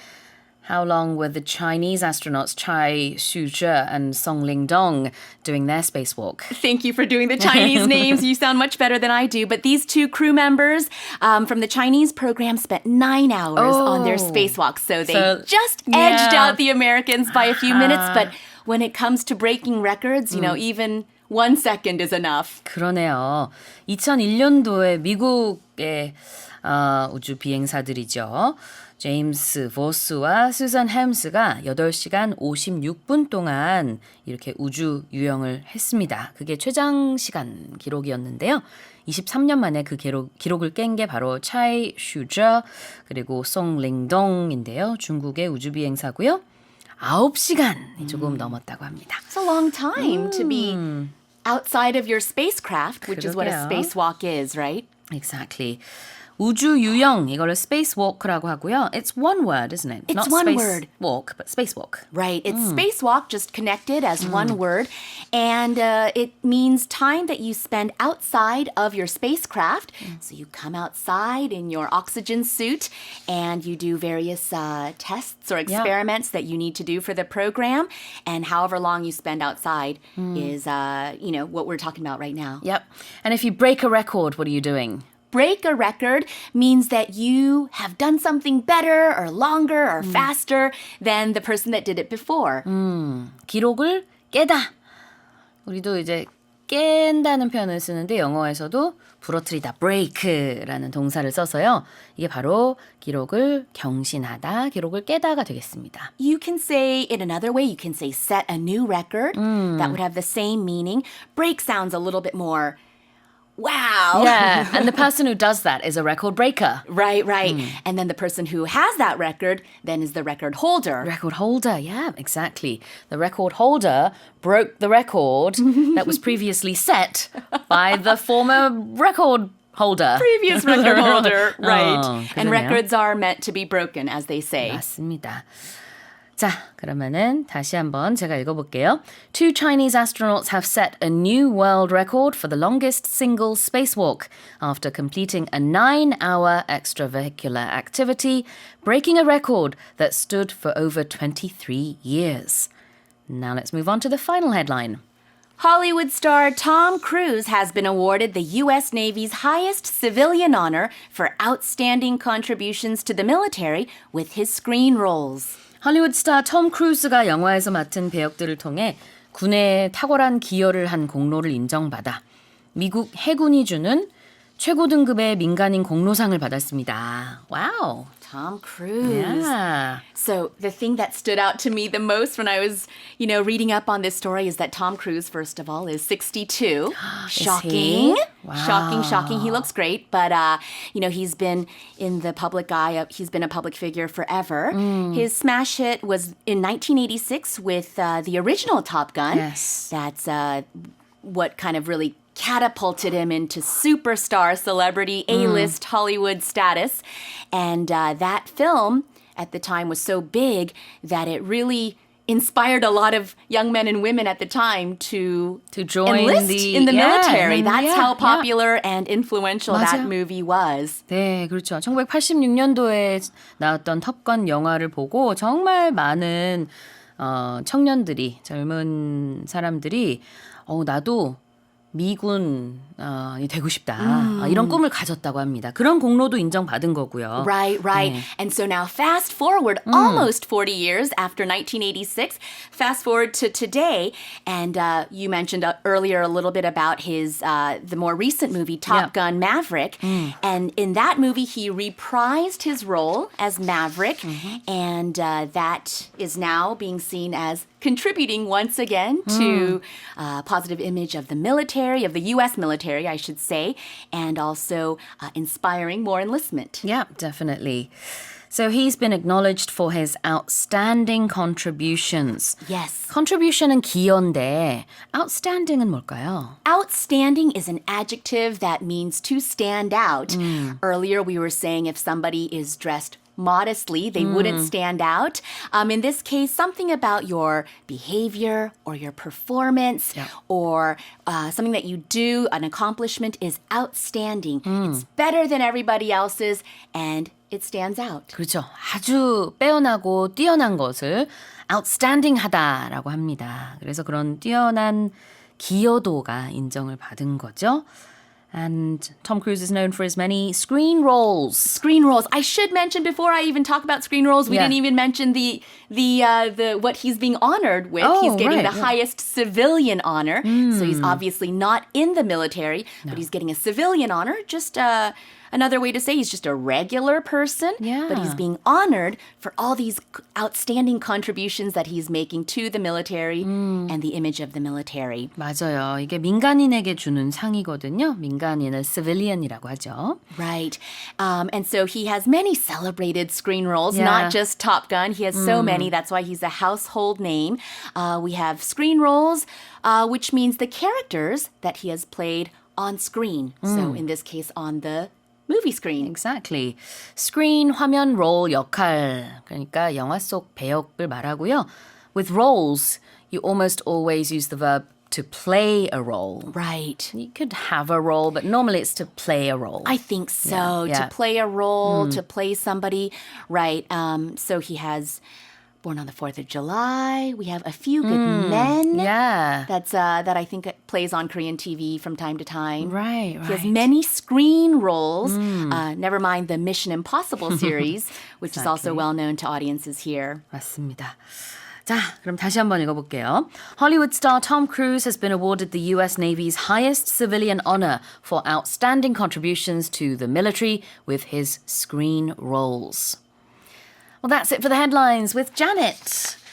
Speaker 2: How long were the Chinese astronauts Chai Shuzhe and Song Lingdong doing their spacewalk?
Speaker 5: Thank you for doing the Chinese names. You sound much better than I do. But these 2 crew members from the Chinese program spent 9 hours on their spacewalk. So they just edged out the Americans by a few minutes. But when it comes to breaking records, even 1 second is enough.
Speaker 2: 그러네요. 2001년도에 미국의 우주 비행사들이죠. 제임스 보스와 수산 햄스가 8시간 56분 동안 이렇게 우주 유영을 했습니다. 그게 최장 시간 기록이었는데요. 23년 만에 그 기록을 깬 게 바로 차이 슈저 그리고 송 링동인데요. 중국의 우주 비행사고요. 9시간이 조금 넘었다고 합니다.
Speaker 5: It's a long time to be outside of your spacecraft, which is what a
Speaker 2: 그러게요.
Speaker 5: spacewalk is, right?
Speaker 2: Exactly. 우주 유영 이거를 spacewalk라고 하고요. It's one word, isn't it?
Speaker 5: It's
Speaker 2: Not
Speaker 5: one
Speaker 2: space
Speaker 5: word.
Speaker 2: walk, but spacewalk.
Speaker 5: Right. It's spacewalk, just connected as one word. And it means time that you spend outside of your spacecraft. So you come outside in your oxygen suit and you do various tests or experiments that you need to do for the program. And however long you spend outside is, what we're talking about right now.
Speaker 2: Yep. And if you break a record, what are you doing?
Speaker 5: Break a record means that you have done something better or longer or faster than the person that did it before.
Speaker 2: 기록을 깨다. 우리도 이제 깬다는 표현을 쓰는데 영어에서도 부러뜨리다, break라는 동사를 써서요. 이게 바로 기록을 경신하다, 기록을 깨다가 되겠습니다.
Speaker 5: You can say it another way. You can say set a new record. That would have the same meaning. Break sounds a little bit more, wow.
Speaker 2: Yeah, and the person who does that is a record breaker.
Speaker 5: Right. And then the person who has that record then is the record holder.
Speaker 2: Record holder, yeah, exactly. The record holder broke the record that was previously set by the former record holder.
Speaker 5: Previous record holder, right.
Speaker 2: 그러네요.
Speaker 5: And records are meant to be broken, as they say.
Speaker 2: 맞습니다. 자, 그러면은 다시 한번 제가 읽어볼게요. Two Chinese astronauts have set a new world record for the longest single spacewalk after completing a 9-hour extravehicular activity, breaking a record that stood for over 23 years. Now let's move on to the final headline.
Speaker 5: Hollywood star Tom Cruise has been awarded the U.S. Navy's highest civilian honor for outstanding contributions to the military with his screen roles.
Speaker 2: 할리우드 스타 톰 크루즈가 영화에서 맡은 배역들을 통해 군에 탁월한 기여를 한 공로를 인정받아 미국 해군이 주는 최고 등급의 민간인 공로상을 받았습니다. 와우.
Speaker 5: Tom Cruise.
Speaker 2: Yeah.
Speaker 5: So the thing that stood out to me the most when I was, reading up on this story is that Tom Cruise, first of all, is 62. Shocking.
Speaker 2: Wow.
Speaker 5: Shocking. He looks great, but, he's been in the public eye. He's been a public figure forever. His smash hit was in 1986 with the original Top Gun.
Speaker 2: Yes.
Speaker 5: That's what kind of really catapulted him into superstar celebrity, A-list Hollywood status. And that film at the time was so big that it really inspired a lot of young men and women at the time to
Speaker 2: join
Speaker 5: enlist in the military. That's how
Speaker 2: yeah.
Speaker 5: popular and influential that
Speaker 2: 맞아요.
Speaker 5: movie was.
Speaker 2: 네, 그렇죠. 1986년도에 나왔던 톱건 영화를 보고 정말 많은 청년들이, 젊은 사람들이 나도 미군이 되고 싶다. 이런 꿈을 가졌다고 합니다. 그런 공로도 인정받은 거고요.
Speaker 5: Right. And so now fast forward almost 40 years after 1986, fast forward to today, and you mentioned earlier a little bit about his the more recent movie, Top Gun Maverick. And in that movie, he reprised his role as Maverick, and that is now being seen as contributing once again to positive image of the military, of the U.S. military, I should say, and also inspiring more enlistment.
Speaker 2: Yeah, definitely. So he's been acknowledged for his outstanding contributions.
Speaker 5: Yes.
Speaker 2: Contribution은 기여인데 outstanding은 뭘까요?
Speaker 5: Outstanding is an adjective that means to stand out. Earlier, we were saying if somebody is dressed modestly, they wouldn't stand out. In this case, something about your behavior or your performance or something that you do, an accomplishment is outstanding. It's better than everybody else's and it stands out.
Speaker 2: 그렇죠. 아주 빼어나고 뛰어난 것을 outstanding하다라고 합니다. 그래서 그런 뛰어난 기여도가 인정을 받은 거죠. And Tom Cruise is known for his many screen roles.
Speaker 5: Screen roles. I should mention before I even talk about screen roles, we
Speaker 2: Yeah.
Speaker 5: didn't even mention the what he's being honored with.
Speaker 2: Oh,
Speaker 5: He's getting
Speaker 2: right,
Speaker 5: the
Speaker 2: yeah.
Speaker 5: highest civilian honor. So he's obviously not in the military, but he's getting a civilian honor. Just another way to say he's just a regular person, but he's
Speaker 2: Yeah.
Speaker 5: being honored for all these outstanding contributions that he's making to the military and the image of the military.
Speaker 2: 맞아요. 이게 민간인에게 주는 상이거든요. 민간인을 civilian이라고 하죠.
Speaker 5: Right. And so he has many celebrated screen roles,
Speaker 2: Yeah.
Speaker 5: not just Top Gun. He has so many. That's why he's a household name. We have screen roles, which means the characters that he has played on screen. So in this case, on the movie screen.
Speaker 2: Exactly. screen, 화면, role, 역할. 그러니까 영화 속 배역을 말하고요. With roles, you almost always use the verb to play a role.
Speaker 5: Right.
Speaker 2: You could have a role, but normally it's to play a role.
Speaker 5: I think so.
Speaker 2: Yeah.
Speaker 5: To play a role, to play somebody. Right. So he has Born on the 4th of July. We have A Few Good Men.
Speaker 2: Yeah.
Speaker 5: That I think plays on Korean TV from time to time.
Speaker 2: Right.
Speaker 5: He has many screen roles. Never mind the Mission Impossible series, which is also well known to audiences here.
Speaker 2: 맞습니다. 자, 그럼 다시 한번 읽어볼게요. Hollywood star Tom Cruise has been awarded the U.S. Navy's highest civilian honor for outstanding contributions to the military with his screen roles. Well, that's it for the headlines with Janet.